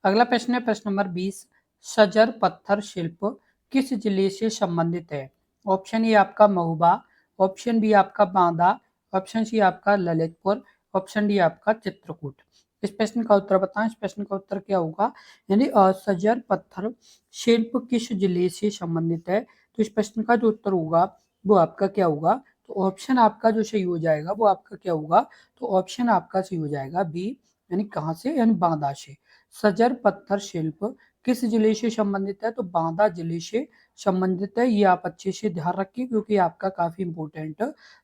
अगला प्रश्न है प्रश्न नंबर 20, सजर पत्थर शिल्प किस जिले से संबंधित है। ऑप्शन ए आपका महोबा, ऑप्शन बी आपका बांदा, ऑप्शन सी आपका ललितपुर, ऑप्शन डी आपका चित्रकूट। इस प्रश्न का उत्तर बताएं। इस प्रश्न का उत्तर क्या होगा, यानी सजर पत्थर शिल्प किस जिले से संबंधित है। तो इस प्रश्न का जो उत्तर होगा वो आपका क्या होगा, तो ऑप्शन आपका जो सही हो जाएगा वो आपका क्या होगा, तो ऑप्शन आपका सही हो जाएगा बी, यानी कहाँ से, यानी बांदा से। सजर पत्थर शिल्प किस जिले से संबंधित है, तो बांदा जिले से संबंधित है। ये आप अच्छे से ध्यान रखिए, क्योंकि आपका काफी इंपॉर्टेंट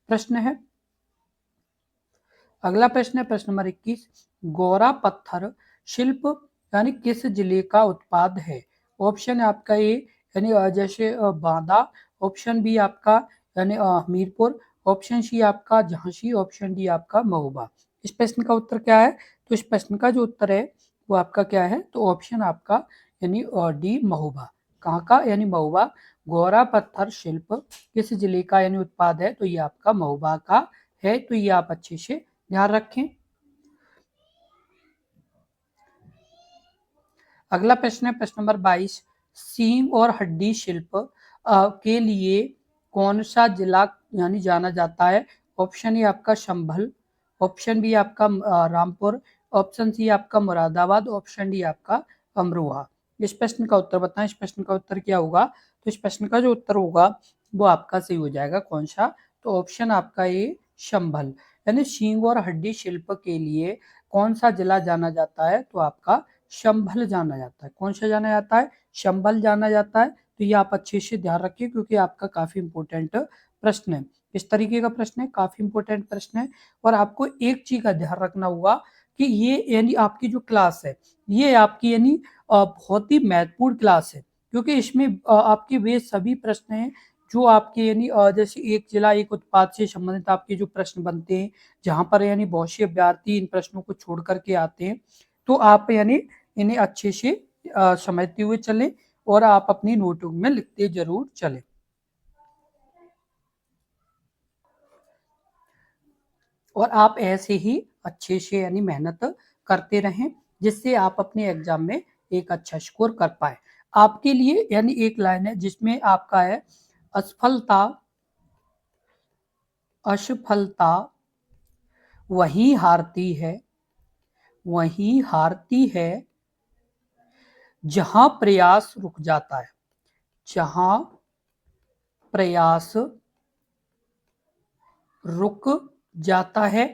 प्रश्न है। अगला प्रश्न है प्रश्न नंबर 21, गौरा पत्थर शिल्प यानी किस जिले का उत्पाद है? ऑप्शन है आपका ए यानी जैसे बांदा, ऑप्शन बी आपका यानी हमीरपुर, ऑप्शन सी आपका झांसी, ऑप्शन डी आपका महोबा। इस प्रश्न का उत्तर क्या है? तो इस प्रश्न का जो उत्तर है वो आपका क्या है? तो ऑप्शन आपका यानी डी महोबा। कहाँ का? यानी महोबा। गौरा पत्थर शिल्प किस जिले का यानी उत्पाद है? तो ये आपका महोबा का है। तो ये आप अच्छे से ध्यान रखें। अगला प्रश्न है प्रश्न नंबर 22, सींग और हड्डी शिल्प के लिए कौन सा जिला यानी जाना जाता है? ऑप्शन ए आपका संभल, ऑप्शन बी आपका रामपुर, ऑप्शन सी आपका मुरादाबाद, ऑप्शन डी आपका अमरोहा। इस प्रश्न का उत्तर बताएं। इस प्रश्न का उत्तर क्या होगा? तो इस प्रश्न का जो उत्तर होगा वो आपका सही हो जाएगा। कौन सा? तो ऑप्शन आपका ए संभल, यानी सींग और हड्डी शिल्प के लिए कौन सा जिला जाना जाता है? तो आपका संभल जाना जाता है। कौन सा जाना जाता है? संभल जाना जाता है। तो ये आप अच्छे से ध्यान रखिए क्योंकि आपका काफी इंपॉर्टेंट प्रश्न है। इस तरीके का प्रश्न है, काफी इंपॉर्टेंट प्रश्न है। और आपको एक चीज का ध्यान रखना होगा कि ये यानी आपकी जो क्लास है ये आपकी यानी बहुत ही महत्वपूर्ण क्लास है क्योंकि इसमें आपके वे सभी प्रश्न हैं जो आपके यानी जैसे एक जिला एक उत्पाद से संबंधित आपके जो प्रश्न बनते हैं, जहां पर यानी बहुत से अभ्यर्थी इन प्रश्नों को छोड़ करके आते हैं। तो आप यानी इन्हें अच्छे से समझते हुए चलें और आप अपनी नोटबुक में लिखते जरूर चलें। और आप ऐसे ही अच्छे से यानी मेहनत करते रहें जिससे आप अपने एग्जाम में एक अच्छा स्कोर कर पाए। आपके लिए यानी एक लाइन है जिसमें आपका है, असफलता असफलता वही हारती है, वही हारती है जहां प्रयास रुक जाता है, जहां प्रयास रुक जाता है।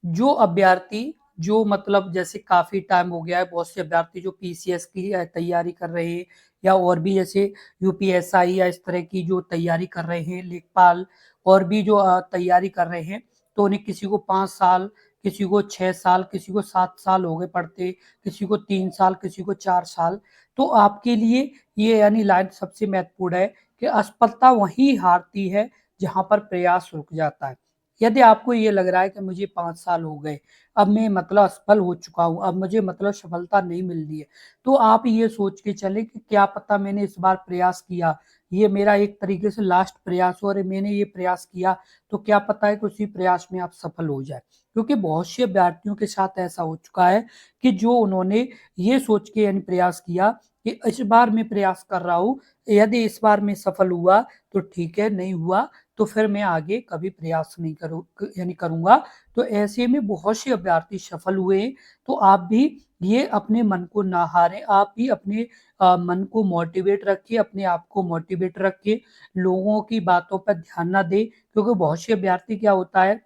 जो अभ्यर्थी जो मतलब जैसे काफी टाइम हो गया है, बहुत से अभ्यर्थी जो पीसीएस की तैयारी कर रहे हैं या और भी जैसे यूपीएसआई या इस तरह की जो तैयारी कर रहे हैं, लेखपाल और भी जो तैयारी कर रहे हैं, तो उन्हें किसी को 5 साल, किसी को 6 साल, किसी को 7 साल हो गए पढ़ते, किसी को 3 साल, किसी को 4 साल। तो आपके लिए ये यानी लाइन सबसे महत्वपूर्ण है कि असफलता वही हारती है जहां पर प्रयास रुक जाता है। यदि आपको ये लग रहा है कि मुझे 5 साल हो गए, अब मैं मतलब असफल हो चुका हूँ, अब मुझे मतलब सफलता नहीं मिल रही है, तो आप ये सोच के चले कि क्या पता मैंने इस बार प्रयास किया, ये मेरा एक तरीके से लास्ट प्रयास हो और मैंने ये प्रयास किया, तो क्या पता है कि उसी प्रयास में आप सफल हो जाए। क्योंकि बहुत से अभ्यर्थियों के साथ ऐसा हो चुका है कि जो उन्होंने ये सोच के यानी प्रयास किया कि इस बार मैं प्रयास कर रहा हूँ, यदि इस बार मैं सफल हुआ तो ठीक है, नहीं हुआ तो फिर मैं आगे कभी प्रयास नहीं करूँ यानी करूंगा। तो ऐसे में बहुत से अभ्यर्थी सफल हुए हैं। तो आप भी ये अपने मन को ना हारें, आप भी अपने मन को मोटिवेट रखिए, अपने आप को मोटिवेट रखिए, लोगों की बातों पर ध्यान ना दें। क्योंकि बहुत से अभ्यर्थी क्या होता है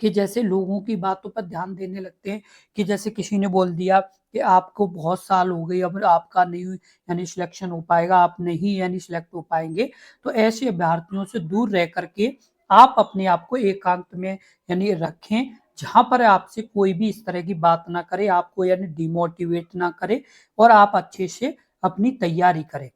कि जैसे लोगों की बातों पर ध्यान देने लगते हैं कि जैसे किसी ने बोल दिया कि आपको बहुत साल हो गए, अब आपका नहीं यानी सिलेक्शन हो पाएगा, आप नहीं यानी सिलेक्ट हो पाएंगे। तो ऐसे अभ्यर्थियों से दूर रह करके आप अपने आप को एकांत में यानी रखें, जहां पर आपसे कोई भी इस तरह की बात ना करे, आपको यानी डिमोटिवेट ना करे और आप अच्छे से अपनी तैयारी करें।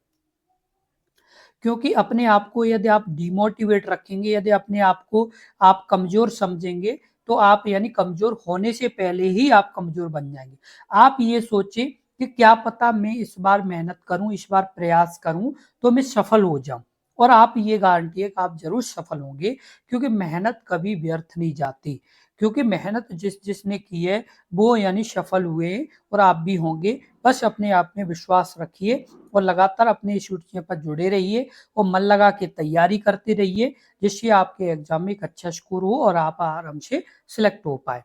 क्योंकि अपने आप को यदि आप डिमोटिवेट रखेंगे, यदि अपने आप को आप कमजोर समझेंगे, तो आप यानी कमजोर होने से पहले ही आप कमजोर बन जाएंगे। आप ये सोचें कि क्या पता मैं इस बार मेहनत करूं, इस बार प्रयास करूं तो मैं सफल हो जाऊं। और आप ये गारंटी है कि आप जरूर सफल होंगे क्योंकि मेहनत कभी व्यर्थ नहीं जाती। क्योंकि मेहनत जिसने की है वो यानी सफल हुए और आप भी होंगे। बस अपने आप में विश्वास रखिए और लगातार अपने इस रुचियों पर जुड़े रहिए और मन लगा के तैयारी करते रहिए जिससे आपके एग्जाम में एक अच्छा स्कोर हो और आप आराम से सिलेक्ट हो पाए।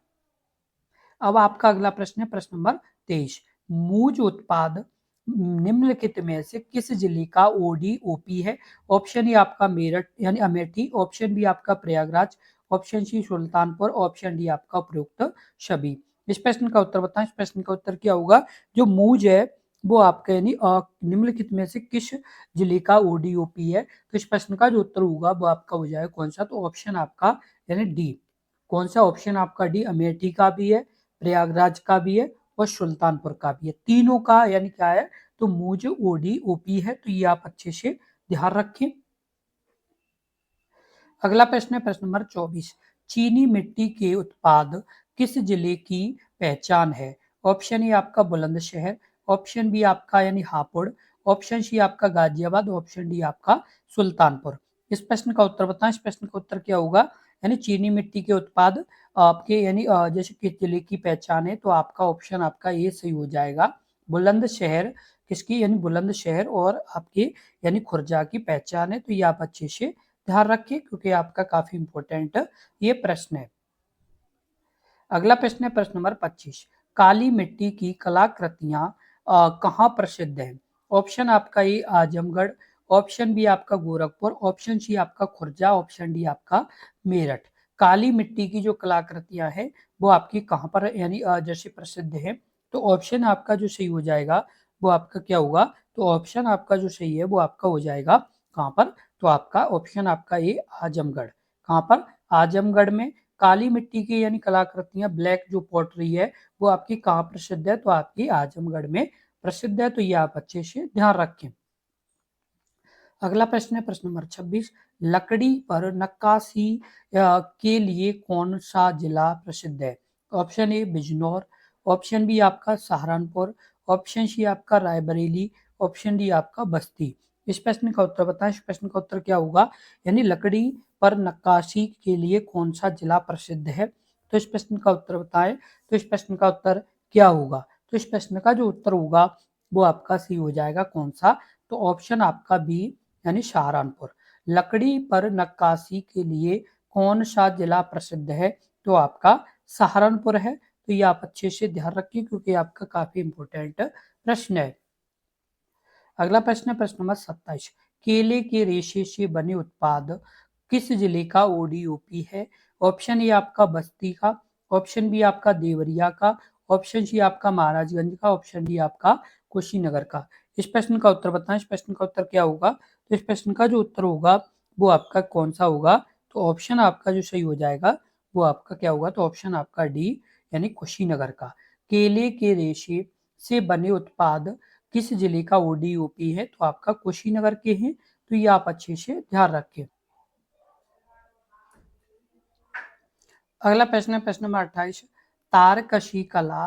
अब आपका अगला प्रश्न है प्रश्न नंबर 23, मूज उत्पाद निम्नलिखित में से किस जिले का ओडीओपी है? ऑप्शन ए आपका मेरठ यानी अमेठी, ऑप्शन बी आपका Prayagraj, option C Sultanpur, option D आपका उपरोक्त सभी। इस प्रश्न का उत्तर बताएं। इस प्रश्न का उत्तर क्या होगा? जो मूज है वो आपका यानी निम्नलिखित में से किस जिले का ओडीओपी है? तो इस प्रश्न का जो उत्तर होगा वो आपका हो जाएगा कौन सा? तो ऑप्शन आपका यानी डी कौन सा ऑप्शन आपका डी अमेठी का भी है, प्रयागराज का भी है और सुल्तानपुर का भी है, तीनों का यानी क्या है तो मूज ओडी ओपी है, तो ये आप अच्छे से ध्यान रखें। अगला प्रश्न है प्रश्न नंबर 24, चीनी मिट्टी के उत्पाद किस जिले की पहचान है? ऑप्शन ए आपका बुलंदशहर, ऑप्शन बी आपका यानी हापुड़, ऑप्शन सी आपका गाजियाबाद, ऑप्शन डी आपका सुल्तानपुर। इस प्रश्न का उत्तर बताएं। इस प्रश्न का उत्तर क्या होगा? यानी चीनी मिट्टी के उत्पाद आपके यानी जैसे किस जिले की पहचान है, तो आपका ऑप्शन आपका ये सही हो जाएगा, बुलंदशहर। किसकी? यानी बुलंदशहर और आपके यानी खुर्जा की पहचान है, तो ये आप अच्छे से ध्यान रखिए क्योंकि आपका काफी इंपॉर्टेंट ये प्रश्न है। अगला प्रश्न है प्रश्न नंबर 25, काली मिट्टी की कलाकृतियां कहाँ प्रसिद्ध है? ऑप्शन आपका ए आजमगढ़, ऑप्शन बी आपका गोरखपुर, ऑप्शन सी आपका खुर्जा, ऑप्शन डी आपका मेरठ। काली मिट्टी की जो कलाकृतियां हैं वो आपकी कहाँ पर यानी जैसे प्रसिद्ध है, तो ऑप्शन आपका जो सही हो जाएगा वो आपका क्या होगा? तो ऑप्शन आपका जो सही है वो आपका हो जाएगा कहाँ पर? तो आपका ऑप्शन आपका ये आजमगढ़। कहाँ पर? आजमगढ़ में काली मिट्टी की यानी कलाकृतियां, ब्लैक जो पॉटरी है वो आपकी कहाँ प्रसिद्ध है? तो आपकी आजमगढ़ में प्रसिद्ध है, तो ये आप अच्छे से ध्यान रखें। अगला प्रश्न है प्रश्न नंबर 26, लकड़ी पर नक्काशी के लिए कौन सा जिला प्रसिद्ध है? Option A Bijnor, option B आपका सहारनपुर, ऑप्शन सी आपका रायबरेली, ऑप्शन डी आपका बस्ती। इस प्रश्न का उत्तर बताएं। इस प्रश्न का उत्तर क्या होगा? यानी लकड़ी पर नक्काशी के लिए कौन सा जिला प्रसिद्ध है? तो इस प्रश्न का उत्तर बताएं। तो इस प्रश्न का उत्तर क्या होगा? तो इस प्रश्न का जो उत्तर होगा वो आपका सी हो जाएगा कौन सा? तो ऑप्शन आपका बी यानी सहारनपुर। लकड़ी पर नक्काशी के लिए कौन सा जिला प्रसिद्ध है? तो आपका सहारनपुर है, तो ये आप अच्छे से ध्यान रखिए क्योंकि आपका काफी इंपॉर्टेंट प्रश्न है। अगला प्रश्न है प्रश्न नंबर 27, केले के रेशे से बने उत्पाद किस जिले का ओडीओपी है? ऑप्शन ए आपका बस्ती का, ऑप्शन बी आपका देवरिया का, ऑप्शन सी आपका महाराजगंज का, ऑप्शन डी आपका कुशीनगर का। इस प्रश्न का उत्तर बताएं। इस प्रश्न का उत्तर क्या होगा? तो इस प्रश्न का जो उत्तर होगा वो आपका कौन सा होगा? तो ऑप्शन आपका जो सही हो जाएगा वो आपका क्या होगा? तो ऑप्शन आपका डी यानी कुशीनगर का। केले के रेशे से बने उत्पाद किस जिले का ओडीओपी है? तो आपका कुशीनगर के हैं, तो ये आप अच्छे से ध्यान रखें। अगला प्रश्न है प्रश्न नंबर 28, तारकशी कला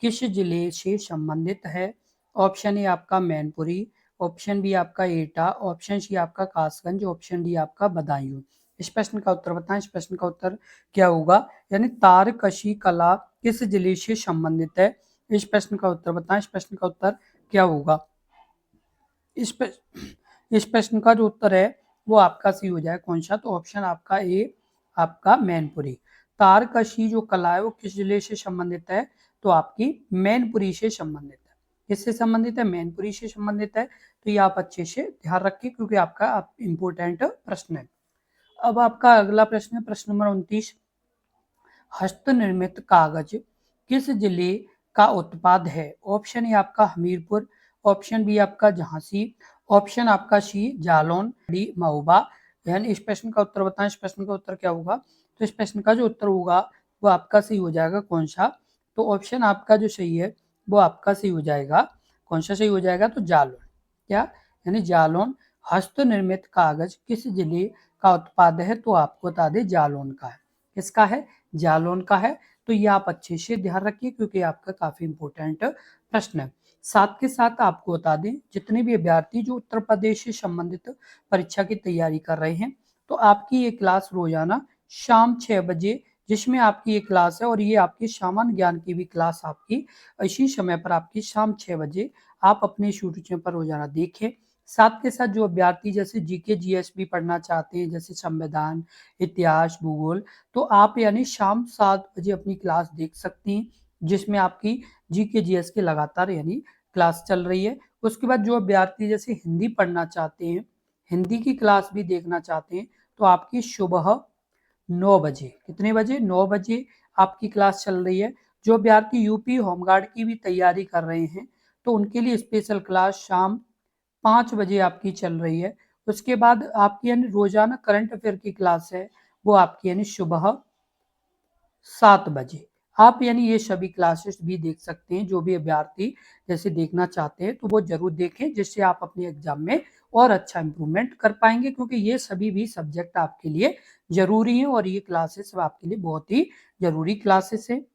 किस जिले से संबंधित है? ऑप्शन ए आपका मैनपुरी, ऑप्शन बी आपका एटा, ऑप्शन सी आपका कासगंज, ऑप्शन डी आपका बदायूं। इस प्रश्न का उत्तर बताएं। इस प्रश्न का उत्तर क्या होगा? यानी तारकशी कला किस जिले से संबंधित है? इस प्रश्न का उत्तर बताएं। इस प्रश्न का उत्तर क्या होगा? इस इस प्रश्न का जो उत्तर है वो आपका सी हो जाए कौन सा? तो ऑप्शन आपका ए आपका मैनपुरी। तारकशी जो कला है वो किस जिले से संबंधित है? तो आपकी मैनपुरी से संबंधित है। किससे संबंधित है? मैनपुरी से संबंधित है, तो ये आप अच्छे से ध्यान रखिए क्योंकि आपका इंपोर्टेंट प्रश्न है। अब आपका अगला प्रश्न है प्रश्न नंबर 29, हस्त निर्मित कागज किस जिले का उत्पाद है? ऑप्शन ए आपका हमीरपुर, ऑप्शन बी आपका झांसी, ऑप्शन आपका सी जालौन, डी महोबा। यानी इस प्रश्न का उत्तर बताएं। इस प्रश्न का उत्तर क्या होगा? तो इस प्रश्न का जो उत्तर होगा वो आपका सही हो जाएगा कौन सा? तो ऑप्शन आपका जो सही है वो आपका सही हो जाएगा कौन सा? सही हो जाएगा तो जालौन। क्या? यानी जालौन। हस्त निर्मित कागज किस जिले का उत्पाद है? तो आपको बता दें जालौन का है। किसका है? जालौन का है, तो ये आप अच्छे से ध्यान रखिए क्योंकि आपका काफी इंपॉर्टेंट प्रश्न है। साथ के साथ आपको बता दें जितने भी अभ्यर्थी जो उत्तर प्रदेश से संबंधित परीक्षा की तैयारी कर रहे हैं, तो आपकी ये क्लास रोजाना शाम 6 बजे जिसमें आपकी ये क्लास है और ये आपकी सामान्य ज्ञान की भी क्लास आपकी इसी समय पर आपकी शाम 6 बजे आप अपने यूट्यूब चैनल पर रोजाना देखें। साथ के साथ जो अभ्यर्थी जैसे जीके जीएस भी पढ़ना चाहते हैं, जैसे संविधान, इतिहास, भूगोल, तो आप यानी शाम 7 बजे अपनी क्लास देख सकती हैं जिसमें आपकी जीके जीएस की लगातार यानी क्लास चल रही है। उसके बाद जो अभ्यर्थी जैसे हिंदी पढ़ना चाहते हैं, हिंदी की क्लास भी देखना चाहते हैं, तो आपकी सुबह 9 बजे, कितने बजे? 9 बजे आपकी क्लास चल रही है। जो अभ्यर्थी यूपी होमगार्ड की भी तैयारी कर रहे हैं तो उनके लिए स्पेशल क्लास शाम 5 बजे आपकी चल रही है। उसके बाद आपकी यानी रोजाना करंट अफेयर की क्लास है वो आपकी यानी सुबह 7 बजे। आप यानी ये सभी क्लासेस भी देख सकते हैं, जो भी अभ्यर्थी जैसे देखना चाहते हैं तो वो जरूर देखें, जिससे आप अपने एग्जाम में और अच्छा इंप्रूवमेंट कर पाएंगे, क्योंकि ये सभी भी सब्जेक्ट आपके लिए जरूरी हैं और ये क्लासेस आपके लिए बहुत ही जरूरी क्लासेस है।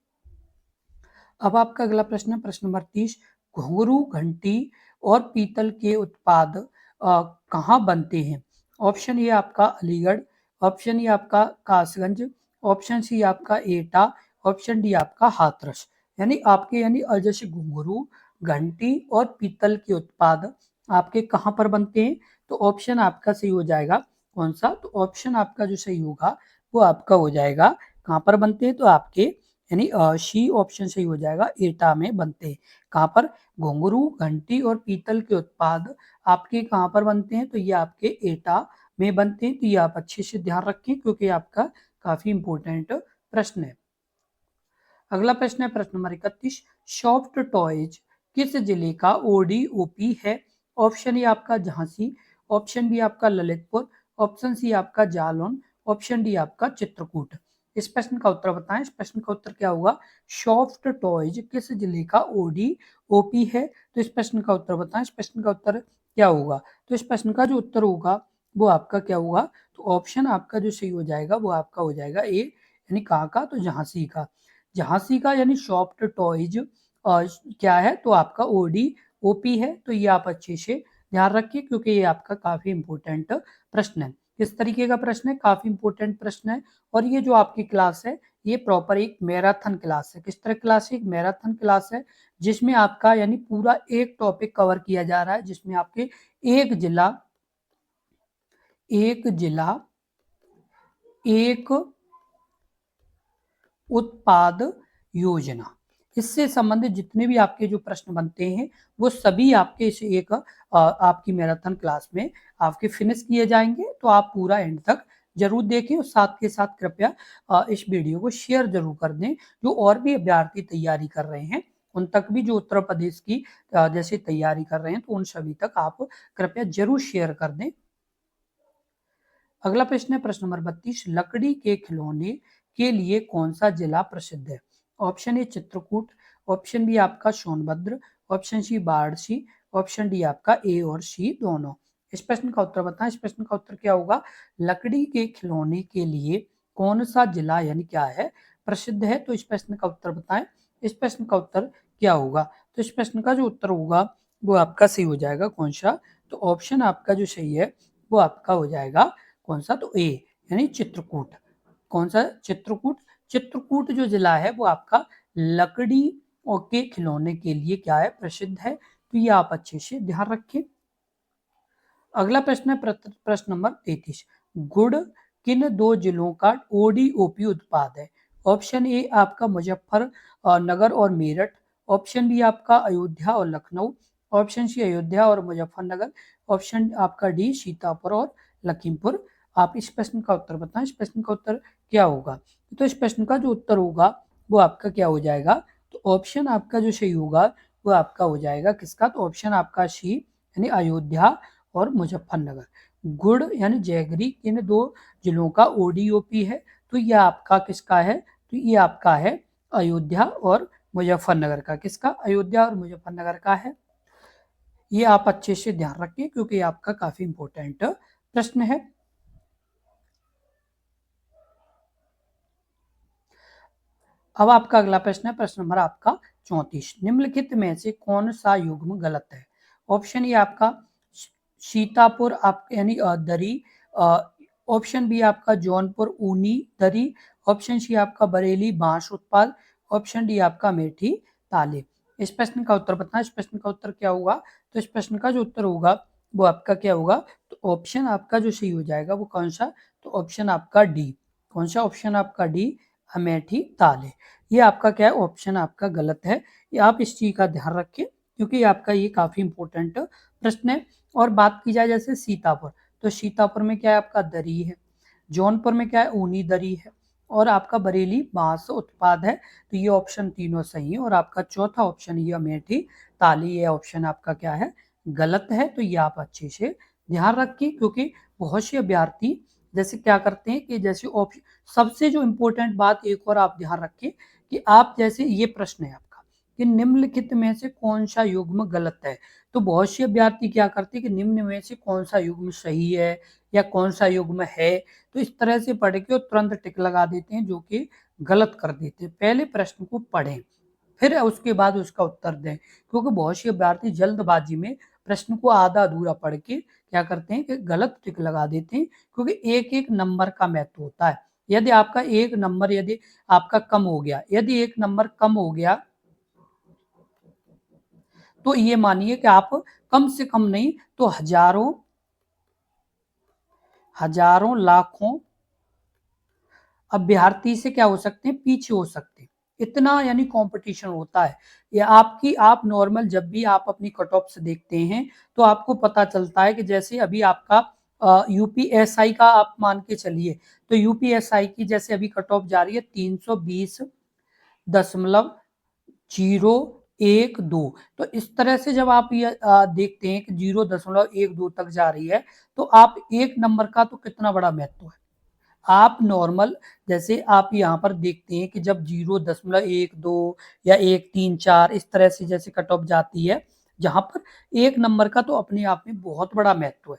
अब आपका अगला प्रश्न है प्रश्न नंबर 30। घुंघरू, घंटी और पीतल के उत्पाद कहाँ बनते हैं? ऑप्शन ए आपका अलीगढ़, ऑप्शन ए आपका कासगंज, ऑप्शन सी आपका एटा, ऑप्शन डी आपका हाथरस। यानी आपके जैसे घुंघरू, घंटी और पीतल के उत्पाद आपके कहाँ पर बनते हैं? तो ऑप्शन आपका सही हो जाएगा कौन सा? तो ऑप्शन आपका जो सही होगा वो आपका हो जाएगा कहाँ पर बनते हैं? तो आपके सी ऑप्शन सही हो जाएगा, एटा में बनते हैं। कहाँ पर? घुंघरू, घंटी और पीतल के उत्पाद आपके कहाँ पर बनते हैं? तो ये आपके एटा में बनते हैं। तो ये आप अच्छे से ध्यान रखें, क्योंकि आपका काफी इंपॉर्टेंट प्रश्न है। अगला प्रश्न है प्रश्न नंबर 31। सॉफ्ट टॉयज किस जिले का ओडीओपी है? ऑप्शन ए आपका झांसी, ऑप्शन बी आपका ललितपुर, ऑप्शन सी आपका जालौन, ऑप्शन डी आपका चित्रकूट। इस प्रश्न का उत्तर बताएं। इस प्रश्न का उत्तर क्या होगा? सॉफ्ट टॉयज किस जिले का ओडीओपी है? तो इस प्रश्न का उत्तर बताएं। इस प्रश्न का उत्तर क्या होगा? तो इस प्रश्न का जो उत्तर होगा वो आपका क्या होगा? तो ऑप्शन आपका जो सही हो जाएगा वो आपका हो जाएगा ए, यानी कहाँ का? तो झांसी का। झांसी का यानी सॉफ्ट टॉयज क्या है? तो आपका ओडी ओपी है। तो ये आप अच्छे से ध्यान रखिए, क्योंकि ये आपका काफी इंपॉर्टेंट प्रश्न है। किस तरीके का प्रश्न है? काफी इंपॉर्टेंट प्रश्न है। और ये जो आपकी क्लास है ये प्रॉपर एक मैराथन क्लास है। किस तरह क्लास है? एक मैराथन क्लास है, जिसमें आपका पूरा एक टॉपिक कवर किया जा रहा है, जिसमें आपके एक जिला एक उत्पाद योजना, इससे संबंधित जितने भी आपके जो प्रश्न बनते हैं वो सभी आपके इस एक आपकी मैराथन क्लास में आपके फिनिश किए जाएंगे। तो आप पूरा एंड तक जरूर देखें और साथ के साथ कृपया इस वीडियो को शेयर जरूर कर दें। जो और भी अभ्यर्थी तैयारी कर रहे हैं उन तक भी, जो उत्तर प्रदेश की जैसे तैयारी कर रहे हैं, तो उन सभी तक आप कृपया जरूर शेयर कर दें। अगला प्रश्न है प्रश्न नंबर 32। लकड़ी के खिलौने के लिए कौन सा जिला प्रसिद्ध है? Option A Chitrakoot, option B आपका Sonbhadra, option C Varanasi, option D आपका ए और सी दोनों। इस प्रश्न का उत्तर बताएं। इस प्रश्न का उत्तर क्या होगा? लकड़ी के खिलौने के लिए कौन सा जिला क्या है प्रसिद्ध है? तो इस प्रश्न का उत्तर बताएं। इस प्रश्न का उत्तर क्या होगा? तो इस प्रश्न का जो उत्तर होगा वो आपका सही हो जाएगा कौन सा? तो ऑप्शन आपका जो सही है वो आपका हो जाएगा कौन सा? तो ए, यानी चित्रकूट। कौन सा? चित्रकूट। चित्रकूट जो जिला है वो आपका लकड़ी के खिलौने के लिए क्या है? प्रसिद्ध है। तो ये आप अच्छे से ध्यान रखें। अगला प्रश्न है प्रश्न नंबर 33। गुड़ किन दो जिलों का ओडीओपी उत्पाद है? ऑप्शन ए आपका मुजफ्फर नगर और मेरठ, ऑप्शन बी आपका अयोध्या और लखनऊ, ऑप्शन सी अयोध्या और मुजफ्फरनगर, ऑप्शन आपका डी सीतापुर और लखीमपुर। आप इस प्रश्न का उत्तर बताएं। इस प्रश्न का उत्तर क्या होगा? तो इस प्रश्न का जो उत्तर होगा वो आपका क्या हो जाएगा? तो ऑप्शन आपका जो सही होगा वो आपका हो जाएगा किसका? तो ऑप्शन आपका सी, यानी अयोध्या और मुजफ्फरनगर। गुड़ यानी जैगरी इन दो जिलों का ओडीओपी है। तो यह आपका किसका है? तो ये आपका है अयोध्या और मुजफ्फरनगर का। किसका? अयोध्या और मुजफ्फरनगर का है। ये आप अच्छे से ध्यान रखिए, क्योंकि आपका काफी इंपॉर्टेंट प्रश्न है। अब आपका अगला प्रश्न है प्रश्न नंबर आपका 34। निम्नलिखित में से कौन सा युग्म गलत है? ऑप्शन ए आपका सीतापुर आप दरी, ऑप्शन बी आपका जौनपुर ऊनी दरी, ऑप्शन सी आपका बरेली बांस उत्पाद, ऑप्शन डी आपका मेठी ताले। इस प्रश्न का उत्तर बताएं। इस प्रश्न का उत्तर क्या होगा? तो इस प्रश्न का जो उत्तर होगा वो आपका क्या होगा? तो ऑप्शन आपका जो सही हो जाएगा वो कौन सा? तो ऑप्शन आपका डी। कौन सा? ऑप्शन आपका डी, अमेठी ताले। ये आपका क्या है? ऑप्शन आपका गलत है। ये आप इस चीज का ध्यान रखें, क्योंकि आपका ये काफी इंपॉर्टेंट प्रश्न है। और बात की जाए जैसे सीतापुर, तो सीतापुर में क्या है? आपका दरी है। जौनपुर में क्या है? ऊनी दरी है। और आपका बरेली बांस उत्पाद है। तो ये ऑप्शन तीनों सही है। और आपका चौथा ऑप्शन ये अमेठी ताली, ये ऑप्शन आपका क्या है? गलत है। तो ये आप अच्छे से ध्यान रखिए, क्योंकि बहुत से अभ्यर्थी जैसे क्या करते हैं कि जैसे ऑप्शन, सबसे जो इम्पोर्टेंट बात एक और आप ध्यान रखें कि आप जैसे ये प्रश्न है आपका कि निम्नलिखित में से कौन सा युग्म गलत है। तो बहुत से अभ्यर्थी क्या करते हैं कि निम्न में से कौन सा युग्म सही है या कौन सा युग्म है, तो इस तरह से पढ़ के और तुरंत टिक लगा देते हैं, जो कि गलत कर देते हैं। पहले प्रश्न को पढ़ें, फिर उसके बाद उसका उत्तर दें, क्योंकि बहुत से अभ्यर्थी जल्दबाजी में प्रश्न को आधा अधूरा पढ़ के क्या करते हैं कि गलत टिक लगा देते हैं, क्योंकि एक एक नंबर का महत्व होता है। यदि आपका एक नंबर यदि आपका कम हो गया, यदि एक नंबर कम हो गया, तो ये मानिए कि आप कम से कम नहीं तो हजारों हजारों लाखों अभ्यर्थी से क्या हो सकते हैं, पीछे हो सकते हैं। इतना यानी कंपटीशन होता है। ये आपकी आप नॉर्मल जब भी आप अपनी कट ऑफ से देखते हैं तो आपको पता चलता है कि जैसे अभी आपका यूपीएसआई का आप मान के चलिए, तो यूपीएसआई की जैसे अभी कट ऑफ जा रही है 320.012। तो इस तरह से जब आप ये देखते हैं कि 0.12 तक जा रही है, तो आप एक नंबर का तो कितना बड़ा महत्व है। आप नॉर्मल जैसे आप यहाँ पर देखते हैं कि जब 0.12 या 134 इस तरह से जैसे कट ऑफ जाती है, जहां पर एक नंबर का तो अपने आप में बहुत बड़ा महत्व है।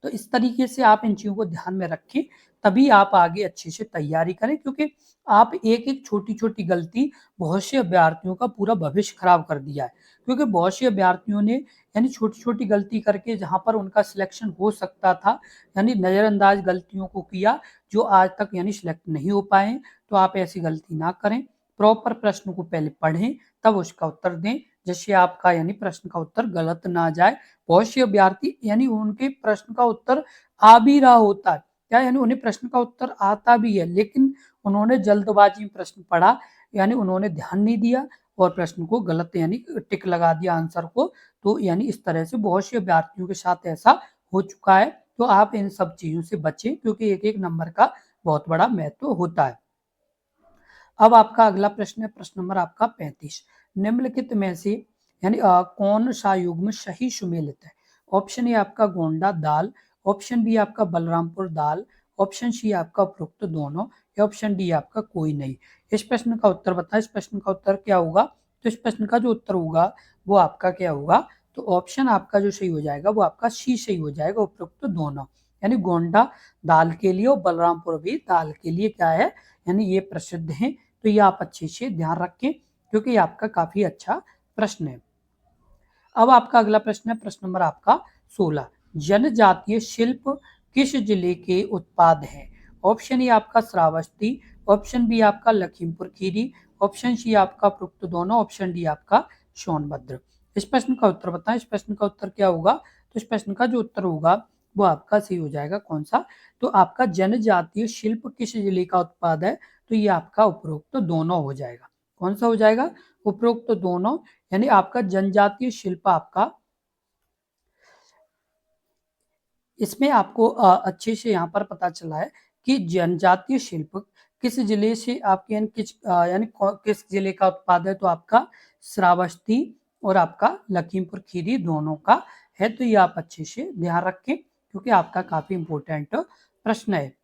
तो इस तरीके से आप इन चीजों को ध्यान में रखें, तभी आप आगे अच्छे से तैयारी करें, क्योंकि आप एक एक छोटी छोटी गलती बहुत से अभ्यर्थियों का पूरा भविष्य खराब कर दिया है। क्योंकि बहुत से अभ्यर्थियों ने यानी छोटी छोटी गलती करके जहां पर उनका सिलेक्शन हो सकता था, यानी नजरअंदाज गलतियों को किया, जो आज तक यानी सिलेक्ट नहीं हो पाए। तो आप ऐसी गलती ना करें, प्रॉपर प्रश्न को पहले पढ़ें तब उसका उत्तर दें, जिससे आपका यानी प्रश्न का उत्तर गलत ना जाए। बहुत से अभ्यर्थी यानी उनके प्रश्न का उत्तर आ भी रहा होता है, क्या यानी उन्हें प्रश्न का उत्तर आता भी है, लेकिन उन्होंने जल्दबाजी में प्रश्न पढ़ा, यानी उन्होंने ध्यान नहीं दिया और प्रश्न को गलत यानी टिक लगा दिया आंसर को। तो यानी इस तरह से बहुत से अभ्यर्थियों के साथ ऐसा हो चुका है। तो आप इन सब चीजों से बचें, क्योंकि एक एक नंबर का बहुत बड़ा महत्व होता है। अब आपका अगला प्रश्न है, प्रश्न नंबर आपका 35। निम्नलिखित में से यानी कौन सा युग्म सही सुमेलित है। ऑप्शन ए आपका गोंडा दाल, ऑप्शन बी आपका बलरामपुर दाल, ऑप्शन सी आपका उपरोक्त दोनों, या ऑप्शन डी आपका कोई नहीं। इस प्रश्न का उत्तर बताएं। इस प्रश्न का उत्तर क्या होगा, तो इस प्रश्न का जो उत्तर होगा वो आपका क्या होगा, तो ऑप्शन आपका जो सही हो जाएगा वो आपका सी सही हो जाएगा, उपरोक्त दोनों। यानी गोंडा दाल के लिए और बलरामपुर भी दाल के लिए क्या है, यानी ये प्रसिद्ध है। तो ये आप अच्छे से ध्यान रखें, क्योंकि ये आपका काफी अच्छा प्रश्न है। अब आपका अगला प्रश्न है, प्रश्न नंबर आपका 16। जनजातीय शिल्प किस जिले के उत्पाद हैं। ऑप्शन ए आपका श्रावस्ती, ऑप्शन बी आपका लखीमपुर खीरी, ऑप्शन सी आपका उपरोक्त दोनों, ऑप्शन डी आपका सोनभद्र। इस प्रश्न का उत्तर बताएं। इस प्रश्न का उत्तर क्या होगा, तो इस प्रश्न का जो उत्तर होगा वो आपका सही हो जाएगा, कौन सा, तो आपका जनजातीय शिल्प किस जिले का उत्पाद है, तो ये आपका उपरोक्त दोनों हो जाएगा। कौन सा हो जाएगा, उपरोक्त दोनों। यानी आपका जनजातीय शिल्प आपका, इसमें आपको अच्छे से यहाँ पर पता चला है कि जनजातीय शिल्प किस जिले से आपके यानी किस जिले का उत्पाद है, तो आपका श्रावस्ती और आपका लखीमपुर खीरी दोनों का है। तो ये आप अच्छे से ध्यान रखें, क्योंकि आपका काफी इंपॉर्टेंट प्रश्न है।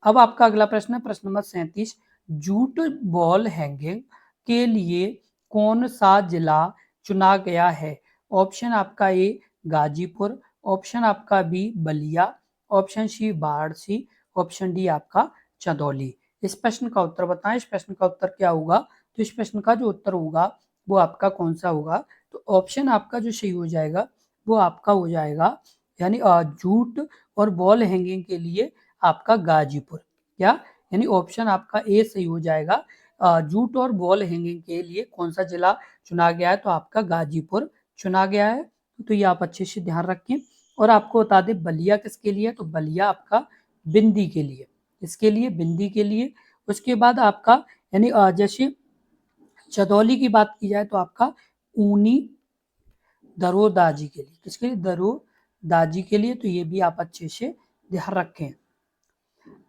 अब आपका अगला प्रश्न है, प्रश्न नंबर 37। जूट बॉल हैंगिंग के लिए कौन सा जिला चुना गया है। ऑप्शन आपका ए गाजीपुर, ऑप्शन आपका B Ballia, option C Varanasi, option D आपका चंदौली। इस प्रश्न का उत्तर बताएं। इस प्रश्न का उत्तर क्या होगा, तो इस प्रश्न का जो उत्तर होगा वो आपका कौन सा होगा, तो ऑप्शन आपका जो सही हो जाएगा वो आपका हो जाएगा, यानी जूट और बॉल हैंगिंग के लिए आपका गाजीपुर। क्या, यानी ऑप्शन आपका ए सही हो जाएगा। जूट और बॉल हैंगिंग के लिए कौन सा जिला चुना गया है, तो आपका गाजीपुर चुना गया है। तो ये आप अच्छे से ध्यान रखें। और आपको बता दें बलिया किसके लिए, तो बलिया आपका बिंदी के लिए, इसके लिए बिंदी के लिए। उसके बाद आपका यानी जैसे चंदौली की बात की जाए तो आपका ऊनी दरोदाजी के लिए, किसके लिए, दरोदाजी के लिए। तो ये भी आप अच्छे से ध्यान रखें।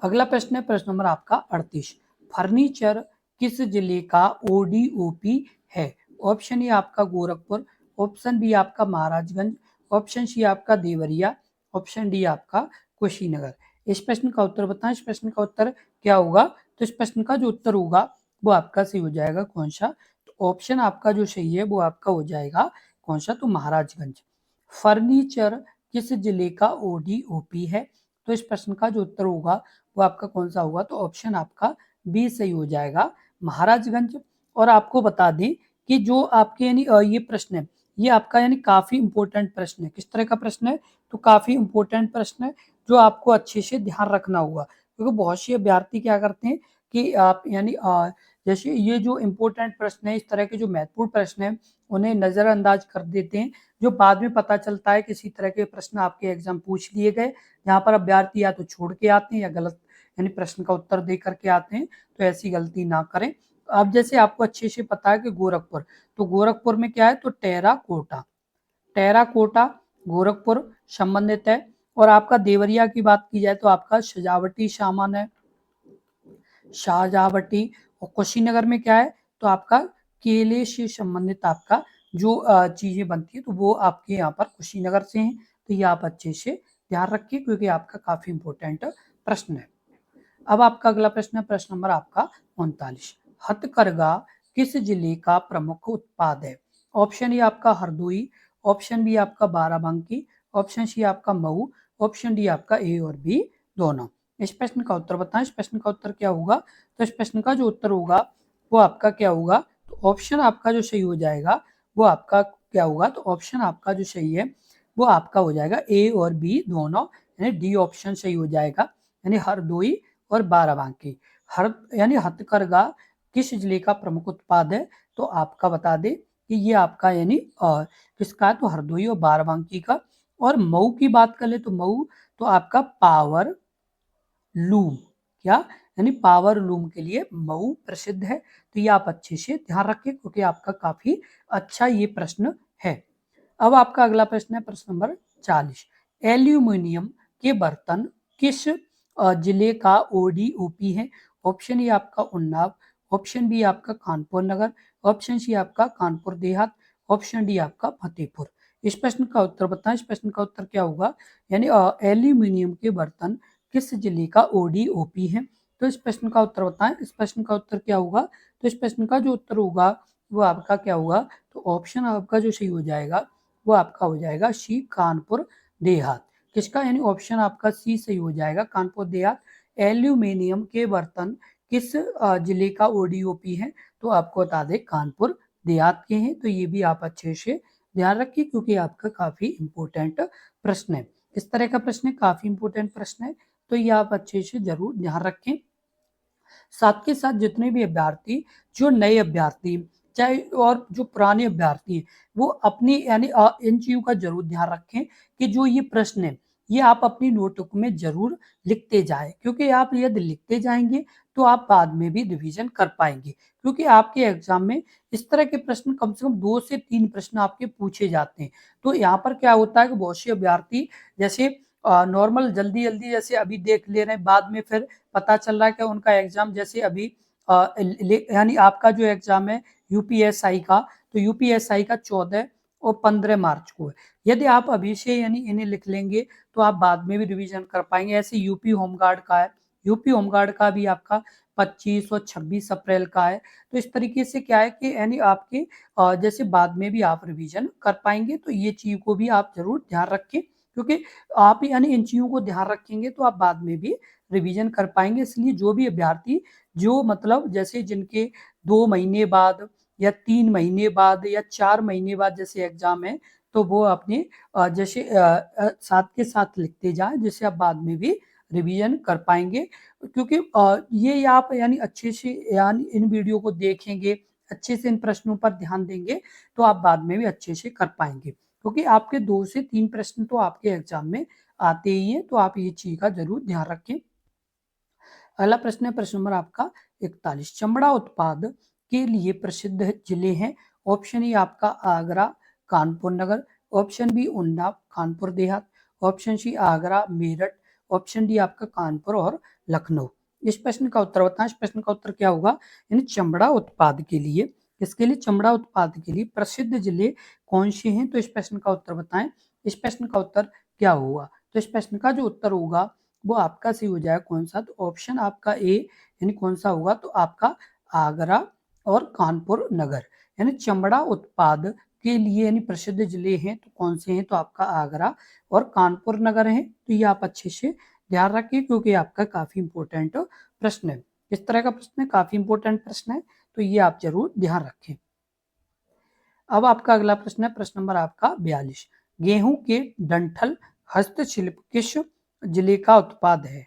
अगला प्रश्न है, प्रश्न नंबर आपका 38। फर्नीचर किस जिले का ओडीओपी है। ऑप्शन ए आपका गोरखपुर, ऑप्शन बी आपका महाराजगंज, ऑप्शन सी आपका देवरिया, ऑप्शन डी आपका कुशीनगर। इस प्रश्न का उत्तर बताएं। इस प्रश्न का उत्तर क्या होगा? तो इस प्रश्न का जो उत्तर होगा वो आपका सही हो जाएगा कौन सा? तो ऑप्शन आपका जो सही है वो आपका हो जाएगा कौन सा? तो महाराजगंज। फर्नीचर किस जिले का ओडीओपी है? तो इस प्रश्न का जो उत्तर होगा वो आपका कौन सा होगा? तो ऑप्शन आपका बी सही हो जाएगा, महाराजगंज। और आपको बता दें कि जो आपके यानी ये प्रश्न है, ये आपका यानी काफी इंपॉर्टेंट प्रश्न है। किस तरह का प्रश्न है? तो काफी इंपॉर्टेंट प्रश्न है जो आपको अच्छे से ध्यान रखना होगा, क्योंकि बहुत से अभ्यर्थी क्या करते हैं कि आप यानी जैसे ये जो इम्पोर्टेंट प्रश्न है, इस तरह के जो महत्वपूर्ण प्रश्न है, उन्हें नजरअंदाज कर देते हैं। जो बाद में पता चलता है किसी तरह के प्रश्न आपके एग्जाम पूछ लिए गए, जहाँ पर अभ्यर्थी या तो छोड़ के आते हैं या गलत यानी प्रश्न का उत्तर दे करके आते हैं, तो ऐसी गलती ना करें। अब जैसे आपको अच्छे से पता है कि गोरखपुर, तो गोरखपुर में क्या है? तो टेराकोटा, टेराकोटा गोरखपुर संबंधित है। और आपका देवरिया की बात की जाए तो आपका सजावटी सामान है, शाहजहावटी। और कुशीनगर में क्या है? तो आपका केले से संबंधित आपका जो चीजें बनती है, तो वो आपके यहाँ पर कुशीनगर से हैं। तो ये आप अच्छे से ध्यान रखिए, क्योंकि आपका काफी इंपॉर्टेंट प्रश्न है। अब आपका अगला प्रश्न है, प्रश्न नंबर आपका 39। हथकरघा किस जिले का प्रमुख उत्पाद है? ऑप्शन ए आपका हरदोई, ऑप्शन बी आपका बाराबंकी, ऑप्शन सी आपका मऊ, ऑप्शन डी आपका ए और बी दोनों। इस प्रश्न का उत्तर बताएं। इस प्रश्न का उत्तर क्या होगा? तो इस प्रश्न का जो उत्तर होगा वो आपका क्या होगा? तो ऑप्शन आपका जो सही हो जाएगा वो आपका क्या होगा? तो ऑप्शन आपका जो सही है वो आपका हो जाएगा ए और बी दोनों, यानी डी ऑप्शन सही हो जाएगा, यानी हरदोई और बाराबंकी। हर यानी हथकरघा किस जिले का प्रमुख उत्पाद है? तो आपका बता दे कि ये आपका यानी किसका है? तो हरदोई और बाराबंकी का। और मऊ की बात कर ले तो मऊ तो आपका पावर लूम, क्या यानी पावर लूम के लिए मऊ प्रसिद्ध है। तो ये आप अच्छे से ध्यान रखें, क्योंकि आपका काफी अच्छा ये प्रश्न है। अब आपका अगला प्रश्न है, प्रश्न नंबर 40। एल्यूमिनियम के बर्तन किस जिले का ओडीओपी है? ऑप्शन ए आपका उन्नाव, ऑप्शन बी आपका कानपुर नगर, ऑप्शन सी आपका कानपुर देहात, ऑप्शन डी आपका फतेहपुर। इस प्रश्न का उत्तर बताएं। इस प्रश्न का उत्तर क्या होगा? यानी एल्यूमिनियम के बर्तन किस जिले का ओडीओपी है? तो इस प्रश्न का उत्तर बताएं। इस प्रश्न का उत्तर क्या होगा? तो इस प्रश्न का जो उत्तर होगा वो आपका क्या होगा? तो ऑप्शन आपका जो सही हो जाएगा वो आपका हो जाएगा सी, कानपुर देहात। किसका? यानी ऑप्शन आपका सी सही हो जाएगा, कानपुर देहात। एल्यूमिनियम के बर्तन किस जिले का ओडीओपी है? तो आपको बता दें कानपुर देहात के हैं। तो ये भी आप अच्छे से ध्यान रखिए, क्योंकि आपका काफी इंपॉर्टेंट प्रश्न है। इस तरह का प्रश्न है, काफी इंपॉर्टेंट प्रश्न है, तो ये आप अच्छे से जरूर ध्यान रखें। साथ के साथ जितने भी अभ्यर्थी, जो नए अभ्यर्थी चाहे और जो पुराने अभ्यर्थी हैं, वो अपनी यानी इन चीजों का जरूर ध्यान रखें कि जो ये प्रश्न है ये आप अपनी नोटबुक में जरूर लिखते जाएं, क्योंकि आप यदि लिखते जाएंगे तो आप बाद में भी रिवीजन कर पाएंगे। क्योंकि आपके एग्जाम में इस तरह के प्रश्न कम से कम 2 से 3 प्रश्न आपके पूछे जाते हैं। तो यहाँ पर क्या होता है कि बहुत से अभ्यर्थी जैसे नॉर्मल जल्दी जल्दी जैसे अभी देख ले रहे हैं, बाद में फिर पता चल रहा है कि उनका एग्जाम जैसे अभी यानी आपका जो एग्जाम है यूपीएसआई का, तो यूपीएसआई का 14 और 15 मार्च को है। यदि आप अभी से यानी इन्हें लिख लेंगे तो आप बाद में भी रिवीजन कर पाएंगे। ऐसे यूपी होमगार्ड का है, यूपी होमगार्ड का भी आपका 25 और 26 अप्रैल का है। तो इस तरीके से क्या है कि यानी आपके जैसे बाद में भी आप रिवीजन कर पाएंगे। तो ये चीज को भी आप जरूर ध्यान रखें, क्योंकि आप यानी इन चीजों को ध्यान रखेंगे तो आप बाद में भी रिवीजन कर पाएंगे। इसलिए जो भी अभ्यर्थी जो मतलब जैसे जिनके 2 महीने बाद या 3 महीने बाद या 4 महीने बाद जैसे एग्जाम है, तो वो अपने जैसे साथ के साथ लिखते जाएं, जिससे आप बाद में भी रिवीजन कर पाएंगे। क्योंकि ये आप यानी अच्छे से यानी इन वीडियो को देखेंगे, अच्छे से इन प्रश्नों पर ध्यान देंगे, तो आप बाद में भी अच्छे से कर पाएंगे। क्योंकि आपके 2 से 3 प्रश्न तो आपके एग्जाम में आते ही हैं, तो आप ये चीज का जरूर ध्यान रखें। अगला प्रश्न है, प्रश्न नंबर आपका 41। चमड़ा उत्पाद के लिए प्रसिद्ध जिले हैं? ऑप्शन ए आपका Agra, Kanpur Nagar, option B Unnao, Kanpur Dehat, option C Agra, Meerut, option D आपका कानपुर और लखनऊ। इस प्रश्न का उत्तर बताएं। इस प्रश्न का उत्तर क्या होगा? यानी चमड़ा उत्पाद के लिए, इसके लिए चमड़ा उत्पाद के लिए प्रसिद्ध जिले कौन से हैं? तो इस प्रश्न का उत्तर बताएं। इस प्रश्न का उत्तर क्या होगा? तो इस प्रश्न का जो उत्तर होगा वो आपका सही हो जाएगा कौन सा, तो ऑप्शन आपका ए यानी कौन सा होगा, तो आपका आगरा और कानपुर नगर। यानी चमड़ा उत्पाद के लिए यानी प्रसिद्ध जिले हैं तो कौन से हैं, तो आपका आगरा और कानपुर नगर हैं। तो ये आप अच्छे से ध्यान रखिए क्योंकि आपका काफी इंपॉर्टेंट प्रश्न है। इस तरह का प्रश्न है, काफी इंपॉर्टेंट प्रश्न है, तो ये आप जरूर ध्यान रखें। अब आपका अगला प्रश्न है, प्रश्न नंबर आपका 42। गेहूं के डंठल हस्तशिल्प किस जिले का उत्पाद है?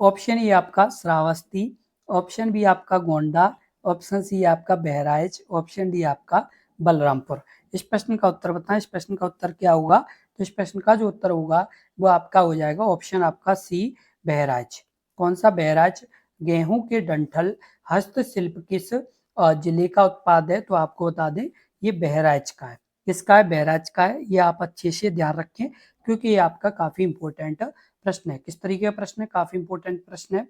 ऑप्शन ए आपका श्रावस्ती, ऑप्शन बी आपका गोंडा, ऑप्शन सी आपका बहराइच, ऑप्शन डी आपका बलरामपुर। इस प्रश्न का उत्तर बताएं। इस प्रश्न का उत्तर क्या होगा, तो इस प्रश्न का जो उत्तर होगा वो आपका हो जाएगा ऑप्शन आपका सी बहराइच। कौन सा बहराइच? गेहूं के डंठल हस्तशिल्प किस जिले का उत्पाद है, तो आपको बता दें ये बहराइच का है। किसका है? बहराइच का है। ये आप अच्छे से ध्यान रखें क्योंकि ये आपका काफी इंपॉर्टेंट प्रश्न है। किस तरीके का प्रश्न है? काफी इंपॉर्टेंट प्रश्न है।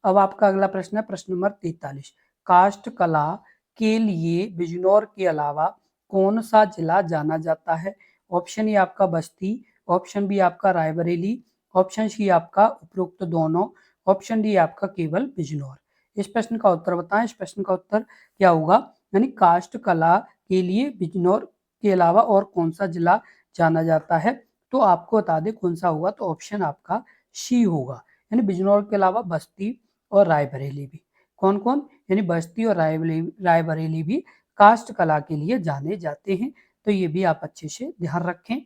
अब आपका अगला प्रश्न है, प्रश्न नंबर 43। काष्ठ कला के लिए बिजनौर के अलावा कौन सा जिला जाना जाता है? ऑप्शन ए आपका बस्ती, ऑप्शन बी आपका रायबरेली, ऑप्शन सी आपका उपरोक्त दोनों, ऑप्शन डी आपका केवल बिजनौर। इस प्रश्न का उत्तर बताएं। इस प्रश्न का उत्तर क्या होगा, यानी काष्ठ कला के लिए बिजनौर के अलावा और कौन सा जिला जाना जाता है, तो आपको बता दें कौन सा होगा, तो ऑप्शन आपका सी होगा। यानी बिजनौर के अलावा बस्ती और रायबरेली भी। कौन कौन? यानी बस्ती और रायबरेली भी काष्ठ कला के लिए जाने जाते हैं। तो ये भी आप अच्छे से ध्यान रखें।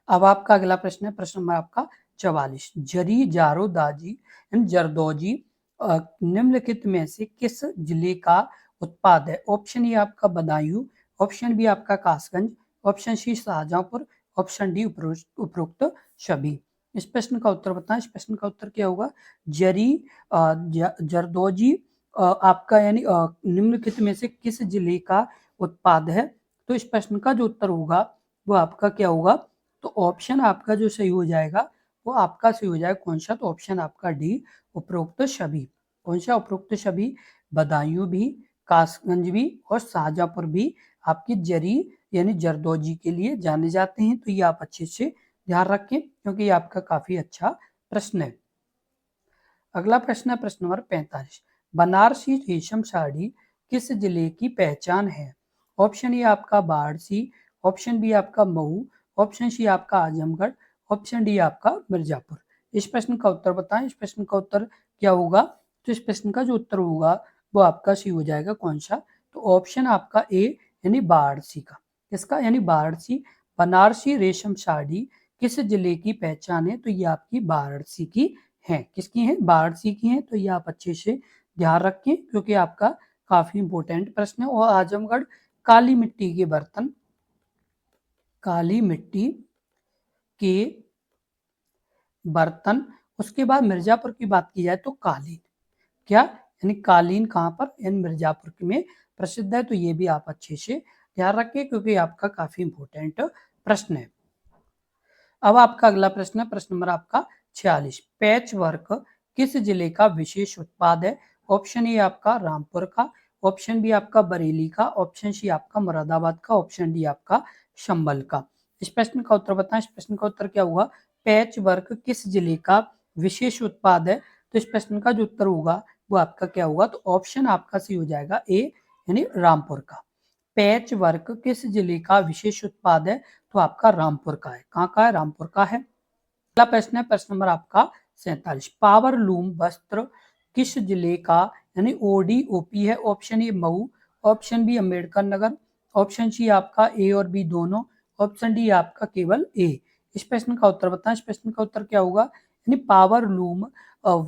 अब आपका अगला प्रश्न है, प्रश्न नंबर आपका 44। जरी जारोदाजी यानी जरदोजी निम्नलिखित में से किस जिले का उत्पाद है? ऑप्शन ए आपका बदायूं, ऑप्शन बी आपका Kasganj, option C Shahjahanpur, option D उपरोक्त सभी। इस प्रश्न का उत्तर बताएं। इस प्रश्न का उत्तर क्या होगा? जरी जरदोजी आपका यानी निम्नलिखित में से किस जिले का उत्पाद है? तो इस प्रश्न का जो उत्तर होगा वो आपका क्या होगा, तो ऑप्शन आपका जो सही हो जाएगा वो आपका सही हो जाएगा कौन सा, तो ऑप्शन आपका डी उपरोक्त सभी। कौन सा? उपरोक्त सभी। बदायूं भी, कासगंज भी और शाहजहांपुर भी आपकी जरी यानी जरदोजी के लिए जाने जाते हैं। तो ये आप अच्छे से ध्यान रखें क्योंकि ये आपका काफी अच्छा प्रश्न है। अगला प्रश्न है, प्रश्न नंबर 45। बनारसी रेशम साड़ी किस जिले की पहचान है? ऑप्शन ए आपका वाराणसी, ऑप्शन बी आपका मऊ, ऑप्शन सी आपका आजमगढ़, ऑप्शन डी आपका मिर्जापुर। इस प्रश्न का उत्तर बताएं। इस प्रश्न का उत्तर क्या होगा, तो इस प्रश्न का जो उत्तर होगा वो आपका सी हो जाएगा कौन सा, तो ऑप्शन आपका ए यानी वाराणसी का। किसका? यानी वाराणसी। बनारसी रेशम साड़ी किस जिले की पहचान है, तो ये आपकी वाराणसी की हैं। किसकी हैं? वाराणसी की हैं। तो ये आप अच्छे से ध्यान रखें क्योंकि आपका काफी इंपॉर्टेंट प्रश्न है। और आजमगढ़ काली मिट्टी के बर्तन, काली मिट्टी के बर्तन। उसके बाद मिर्जापुर की बात की जाए तो कालीन। क्या? यानी कालीन कहाँ पर? यानी मिर्जापुर में प्रसिद्ध है। तो ये भी आप अच्छे से ध्यान रखें क्योंकि आपका काफी इंपॉर्टेंट प्रश्न है। अब आपका अगला प्रश्न है, प्रश्न नंबर आपका 46। पैच वर्क किस जिले का विशेष उत्पाद है? ऑप्शन ए आपका रामपुर का, ऑप्शन बी आपका बरेली का, ऑप्शन सी आपका मुरादाबाद का, ऑप्शन डी आपका संभल का। इस प्रश्न का उत्तर बताएं। इस प्रश्न का उत्तर क्या हुआ? पैच वर्क किस जिले का विशेष उत्पाद है? तो इस प्रश्न का जो उत्तर होगा वो आपका क्या होगा, तो ऑप्शन आपका सी हो जाएगा ए यानी रामपुर का। पैच वर्क किस जिले का विशेष उत्पाद है? तो आपका रामपुर का है। कहाँ का है? रामपुर का है। अगला प्रश्न है, प्रश्न नंबर आपका 47। पावर लूम वस्त्र किस जिले का यानी ओडीओपी है? Option A Mau, option B Ambedkar Nagar, option C आपका ए और बी दोनों, ऑप्शन डी आपका केवल ए। इस प्रश्न का उत्तर बताएं। इस प्रश्न का उत्तर क्या होगा, यानी पावर लूम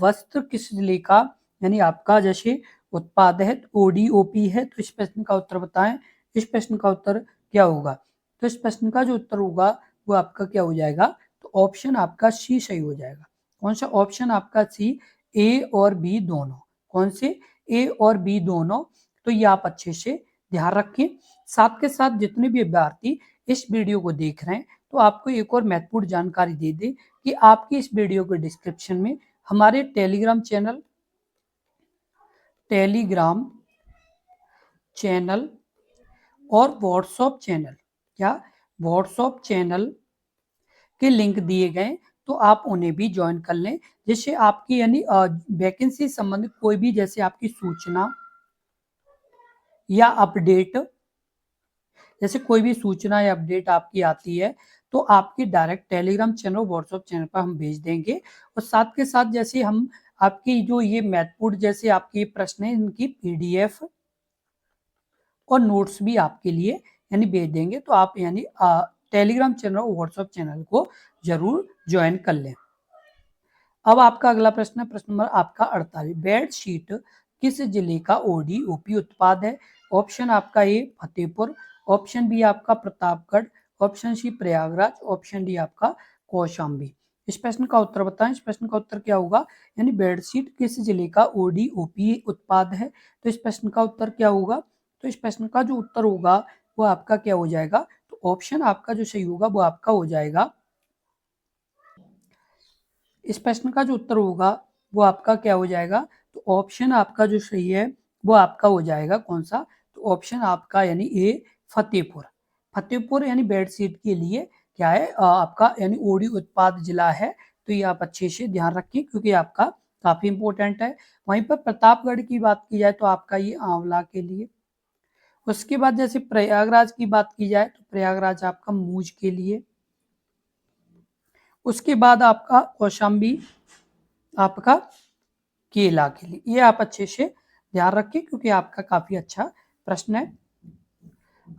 वस्त्र किस जिले का यानी आपका जैसे उत्पाद है, ओडीओपी है। तो इस प्रश्न का उत्तर बताएं। इस प्रश्न का उत्तर क्या होगा, तो इस प्रश्न का जो उत्तर होगा वो आपका क्या हो जाएगा, तो ऑप्शन आपका सी सही हो जाएगा। कौन सा? ऑप्शन आपका सी, ए और बी दोनों। कौन से? ए और बी दोनों। तो ये आप अच्छे से ध्यान रखें। साथ के साथ जितने भी विद्यार्थी इस वीडियो को देख रहे हैं तो आपको एक और महत्वपूर्ण जानकारी दे दें कि आपकी इस वीडियो के डिस्क्रिप्शन में हमारे टेलीग्राम चैनल और व्हाट्सएप चैनल, क्या? व्हाट्सएप चैनल के लिंक दिए गए। तो आप उन्हें भी ज्वाइन कर लें, जिससे आपकी यानी वैकेंसी संबंधित कोई भी जैसे आपकी सूचना या अपडेट, जैसे कोई भी सूचना या अपडेट आपकी आती है तो आपकी direct Telegram channel, WhatsApp channel पर हम भेज देंगे। और साथ के साथ जैसे हम आपकी जो ये महत्वपूर्ण जैसे आपके प्रश्न है इनकी पीडीएफ और नोट्स भी आपके लिए यानी भेज देंगे, तो आप यानी टेलीग्राम चैनल और व्हाट्सएप चैनल को जरूर ज्वाइन कर लें। अब आपका अगला प्रश्न है, प्रश्न नंबर आपका 48। बेडशीट किस जिले का ओडीओपी उत्पाद है? ऑप्शन आपका ए फतेहपुर, ऑप्शन बी आपका Pratapgarh, option C Prayagraj, option D आपका कौशाम्बी। इस प्रश्न का उत्तर बताएं। इस प्रश्न का उत्तर क्या होगा? यानी बेडशीट किस जिले का ओडीओपी उत्पाद है? तो इस प्रश्न का उत्तर क्या होगा? तो इस प्रश्न का जो उत्तर होगा वो आपका क्या हो जाएगा? तो ऑप्शन आपका जो सही होगा वो आपका हो जाएगा, इस प्रश्न का जो उत्तर होगा वो आपका क्या हो जाएगा? तो ऑप्शन आपका जो सही है वो आपका हो जाएगा कौन सा? तो ऑप्शन आपका यानी ए फतेहपुर। फतेहपुर यानी बेडशीट के लिए क्या है आपका यानी ओडी उत्पाद जिला है। तो ये आप अच्छे से ध्यान रखें क्योंकि आपका काफी इंपॉर्टेंट है। वहीं पर प्रतापगढ़ की बात की जाए तो आपका ये आंवला के लिए। उसके बाद जैसे प्रयागराज की बात की जाए तो प्रयागराज आपका मूज के लिए। उसके बाद आपका कौशाम्बी आपका केला के लिए। ये आप अच्छे से ध्यान रखिए क्योंकि आपका काफी अच्छा प्रश्न है।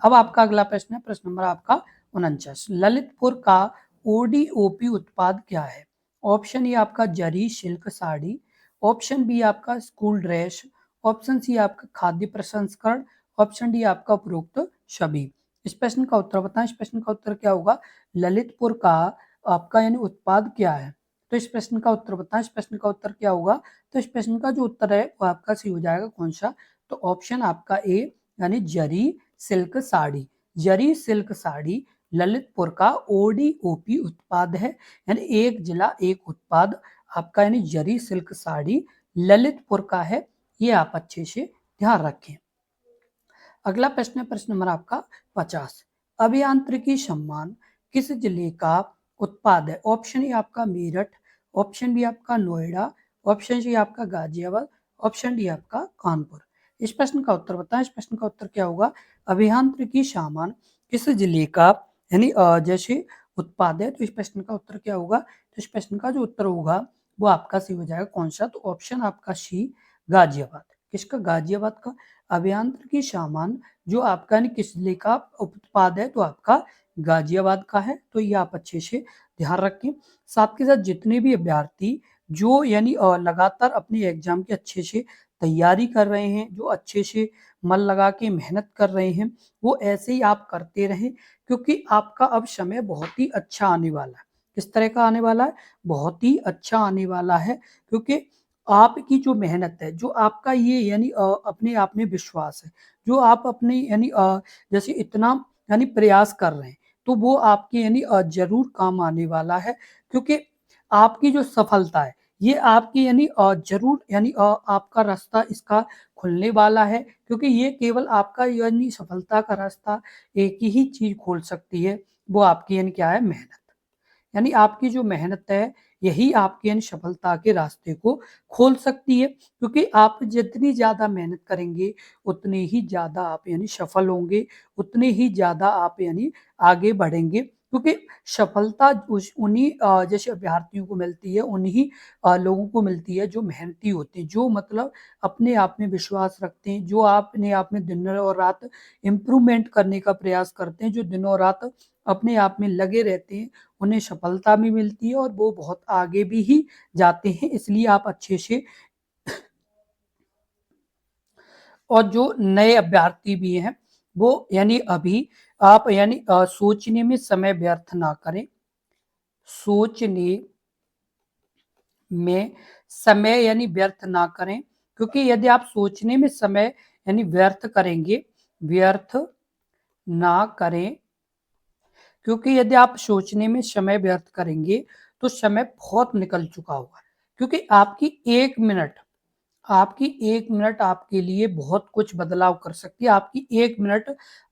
अब आपका अगला प्रश्न है, प्रश्न नंबर आपका 49। ललितपुर का ओडीओपी उत्पाद क्या है? ऑप्शन ए आपका जरी सिल्क साड़ी, ऑप्शन बी आपका स्कूल ड्रेस, ऑप्शन सी आपका खाद्य प्रसंस्करण, ऑप्शन डी आपका उपरोक्त सभी। इस प्रश्न का उत्तर बताएं। इस प्रश्न का उत्तर क्या होगा? ललितपुर का आपका यानी उत्पाद क्या है? तो इस प्रश्न का उत्तर बताएं। इस प्रश्न का उत्तर क्या होगा? तो इस प्रश्न का जो उत्तर है वो आपका सही हो जाएगा कौन सा? तो ऑप्शन आपका ए यानी जरी सिल्क साड़ी। जरी सिल्क साड़ी ललितपुर का ओडीओपी उत्पाद है, यानी एक जिला एक उत्पाद आपका यानी जरी सिल्क साड़ी ललितपुर का है। ये आप अच्छे से ध्यान रखें। अगला प्रश्न है, प्रश्न नंबर आपका 50। अभियांत्रिकी सम्मान किस जिले का उत्पाद है? ऑप्शन ए आपका मेरठ, ऑप्शन बी आपका नोएडा, ऑप्शन सी आपका गाजियाबाद, ऑप्शन डी आपका कानपुर। इस प्रश्न का उत्तर बताएं। इस प्रश्न का उत्तर क्या होगा? अभियांत्रिकी सामान किस जिले का यानी जैसे उत्पाद है? तो इस प्रश्न का उत्तर क्या होगा? तो इस प्रश्न का जो उत्तर होगा वो आपका सही हो जाएगा कौन सा? तो ऑप्शन आपका सी गाजियाबाद। किसका? गाजियाबाद का अभियांत्रिकी सामान जो आपका यानी किस जिले का उत्पाद है? तो आपका गाजियाबाद का है। तो ये आप अच्छे से ध्यान रखें। साथ के साथ जितने भी अभ्यर्थी जो यानी लगातार अपने एग्जाम के अच्छे से तैयारी कर रहे हैं, जो अच्छे से मन लगा के मेहनत कर रहे हैं, वो ऐसे ही आप करते रहें क्योंकि आपका अब समय बहुत ही अच्छा आने वाला है। किस तरह का आने वाला है? बहुत ही अच्छा आने वाला है क्योंकि आपकी जो मेहनत है, जो आपका ये यानी अपने आप में विश्वास है, जो आप अपने यानी जैसे इतना यानी प्रयास कर रहे हैं, तो वो आपके यानी ज़रूर काम आने वाला है क्योंकि आपकी जो सफलता है, ये आपकी यानी ज़रूर यानी आपका रास्ता इसका खुलने वाला है क्योंकि ये केवल आपका यानी सफलता का रास्ता एक ही चीज़ खोल सकती है, वो आपकी यानी क्या है? मेहनत। यानी आपकी जो मेहनत है यही आपके यानी सफलता के रास्ते को खोल सकती है क्योंकि आप जितनी ज़्यादा मेहनत करेंगे उतने ही ज़्यादा आप यानी सफल होंगे, उतने ही ज़्यादा आप यानी आगे बढ़ेंगे क्योंकि सफलता उन्हीं जैसे अभ्यर्थियों को मिलती है, उन्हीं लोगों को मिलती है जो मेहनती होते हैं, जो मतलब अपने आप में विश्वास रखते हैं, जो अपने आप में दिन और रात इम्प्रूवमेंट करने का प्रयास करते हैं, जो दिनों रात अपने आप में लगे रहते हैं, उन्हें सफलता भी मिलती है और वो बहुत आगे भी ही जाते हैं। इसलिए आप अच्छे से और जो नए अभ्यर्थी भी हैं वो यानी अभी आप यानी सोचने में समय व्यर्थ ना करें, सोचने में समय यानी व्यर्थ ना करें क्योंकि यदि आप सोचने में समय यानी व्यर्थ करेंगे, व्यर्थ ना करें क्योंकि यदि आप सोचने में समय व्यर्थ करेंगे तो समय बहुत निकल चुका होगा क्योंकि आपकी एक मिनट आपके लिए बहुत कुछ बदलाव कर सकती है। आपकी एक मिनट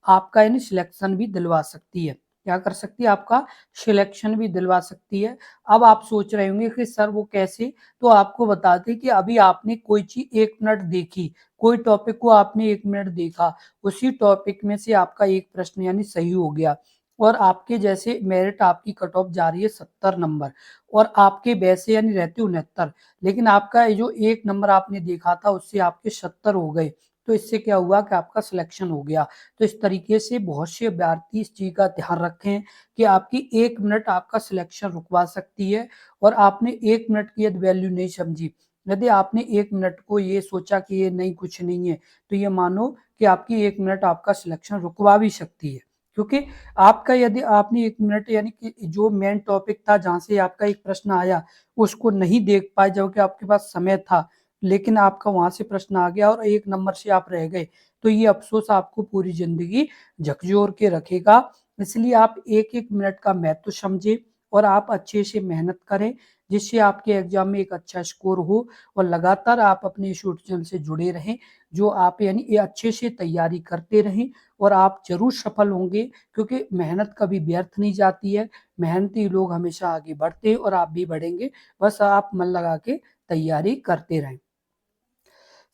आपका यानी सिलेक्शन भी दिलवा सकती है। क्या कर सकती है, आपका सिलेक्शन भी दिलवा सकती है। अब आप सोच रहे होंगे कि सर वो कैसे? तो आपको बताते हैं कि अभी आपने कोई चीज़ 1 मिनट देखी, कोई टॉपिक को आपने 1 मिनट देखा, उसी टॉपिक में से आपका एक प्रश्न यानी सही हो गया और आपके जैसे मेरिट आपकी कट ऑफ जा रही है 70 नंबर और आपके वैसे यानी रहते 69, लेकिन आपका ये जो 1 नंबर आपने देखा था उससे आपके 70 हो गए। तो इससे क्या हुआ कि आपका सिलेक्शन हो गया। तो इस तरीके से बहुत से अभ्यर्थी इस चीज़ का ध्यान रखें कि आपकी 1 मिनट आपका सिलेक्शन रुकवा सकती है और आपने 1 मिनट की यदि वैल्यू नहीं समझी, यदि आपने 1 मिनट को ये सोचा कि ये नहीं कुछ नहीं है, तो ये मानो कि आपकी 1 मिनट आपका सिलेक्शन रुकवा भी सकती है। क्योंकि आपका यदि आपने 1 मिनट यानी कि जो मेन टॉपिक था जहाँ से आपका एक प्रश्न आया, उसको नहीं देख पाए जबकि आपके पास समय था, लेकिन आपका वहाँ से प्रश्न आ गया और 1 नंबर से आप रह गए, तो ये अफ़सोस आपको पूरी ज़िंदगी झकझोर के रखेगा। इसलिए आप एक-एक मिनट का महत्व समझें और आप अच्छे से मेहनत करें, जिससे आपके एग्ज़ाम में एक अच्छा स्कोर हो और लगातार आप अपने इस यूट्यूब चैनल से जुड़े रहें, जो आप यानी ये अच्छे से तैयारी करते रहें और आप ज़रूर सफल होंगे क्योंकि मेहनत कभी व्यर्थ नहीं जाती है। मेहनती लोग हमेशा आगे बढ़ते हैं और आप भी बढ़ेंगे, बस आप मन लगा के तैयारी करते रहें।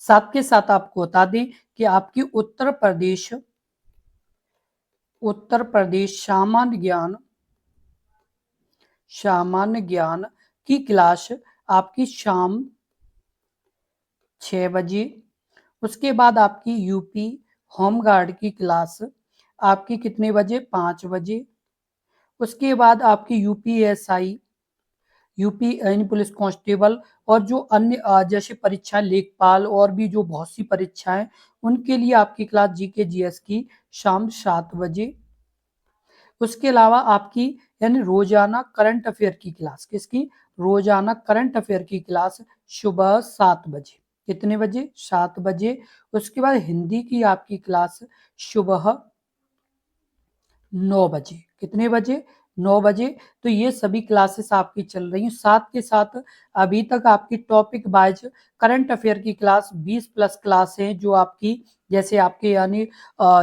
साथ के साथ आपको बता दें कि आपकी उत्तर प्रदेश सामान्य ज्ञान की क्लास आपकी शाम 6 बजे, उसके बाद आपकी यूपी होम गार्ड की क्लास आपकी कितने बजे? 5 बजे, उसके बाद आपकी यूपीएसआई यूपी यानी पुलिस कांस्टेबल और जो अन्य जैसे परीक्षा लेखपाल और भी जो बहुत सी परीक्षाएं, उनके लिए आपकी क्लास जीके जीएस की शाम 7 बजे। उसके अलावा आपकी यानी रोजाना करंट अफेयर की क्लास किसकी? रोजाना करंट अफेयर की क्लास सुबह 7 बजे। कितने बजे? 7 बजे। उसके बाद हिंदी की आपकी क्लास सुबह 9 बजे। कितने बजे? 9 बजे। तो ये सभी क्लासेस आपकी चल रही हैं। साथ के साथ अभी तक आपकी टॉपिक वाइज करंट अफेयर की क्लास 20 प्लस क्लास हैं जो आपकी जैसे आपके यानी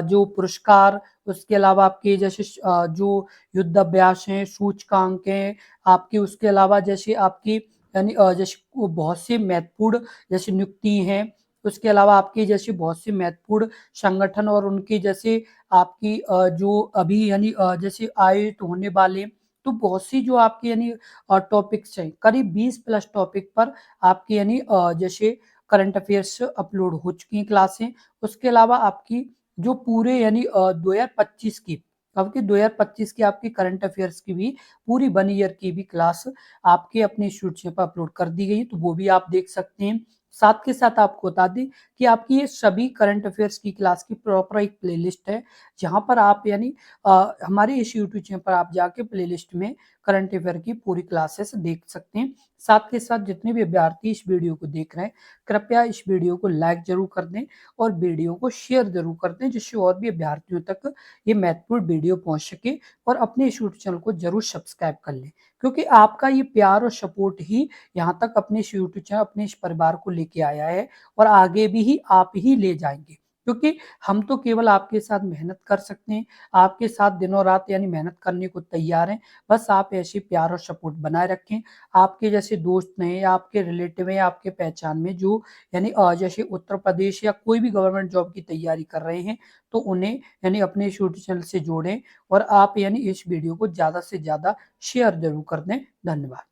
जो पुरस्कार, उसके अलावा आपके जैसे जो युद्धाभ्यास हैं, सूचकांक हैं, आपकी उसके अलावा जैसे आपकी यानी जैसे बहुत से महत्वपूर्ण जैसे नियुक्ति हैं, उसके अलावा आपकी जैसे बहुत से महत्वपूर्ण संगठन और उनकी जैसे आपकी जो अभी यानी जैसे आयोजित होने वाले, तो बहुत सी जो आपकी यानी टॉपिक्स हैं, करीब 20 प्लस टॉपिक पर आपकी यानी जैसे करंट अफेयर्स अपलोड हो चुकी हैं क्लासें। उसके अलावा आपकी जो पूरे यानी 2025 की आपकी 2025 की आपकी करंट अफेयर्स की भी पूरी 1 ईयर की भी क्लास आपके अपने इंस्टीट्यूट पर अपलोड कर दी गई है, तो वो भी आप देख सकते हैं। साथ के साथ आपको बता दें कि आपकी ये सभी करंट अफेयर्स की क्लास की प्रॉपर एक प्लेलिस्ट है, जहाँ पर आप यानी हमारे इस यूट्यूब चैनल पर आप जाके प्लेलिस्ट में करंट अफेयर की पूरी क्लासेस देख सकते हैं। साथ के साथ जितने भी अभ्यर्थी इस वीडियो को देख रहे हैं, कृपया इस वीडियो को लाइक जरूर कर दें और वीडियो को शेयर जरूर कर दें, जिससे और भी अभ्यर्थियों तक ये महत्वपूर्ण वीडियो पहुंच सके और अपने इस यूट्यूब चैनल को जरूर सब्सक्राइब कर लें, क्योंकि आपका ये प्यार और सपोर्ट ही यहाँ तक अपने इस यूट्यूब चैनल अपने इस परिवार को लेके आया है और आगे भी ही आप ही ले जाएंगे, क्योंकि हम तो केवल आपके साथ मेहनत कर सकते हैं, आपके साथ दिनों रात यानी मेहनत करने को तैयार हैं। बस आप ऐसे प्यार और सपोर्ट बनाए रखें। आपके जैसे दोस्त हैं या आपके रिलेटिव हैं या आपके पहचान में जो यानी जैसे उत्तर प्रदेश या कोई भी गवर्नमेंट जॉब की तैयारी कर रहे हैं, तो उन्हें यानी अपने इस यूट्यूब चैनल से जोड़ें और आप यानी इस वीडियो को ज़्यादा से ज़्यादा शेयर जरूर कर दें। धन्यवाद।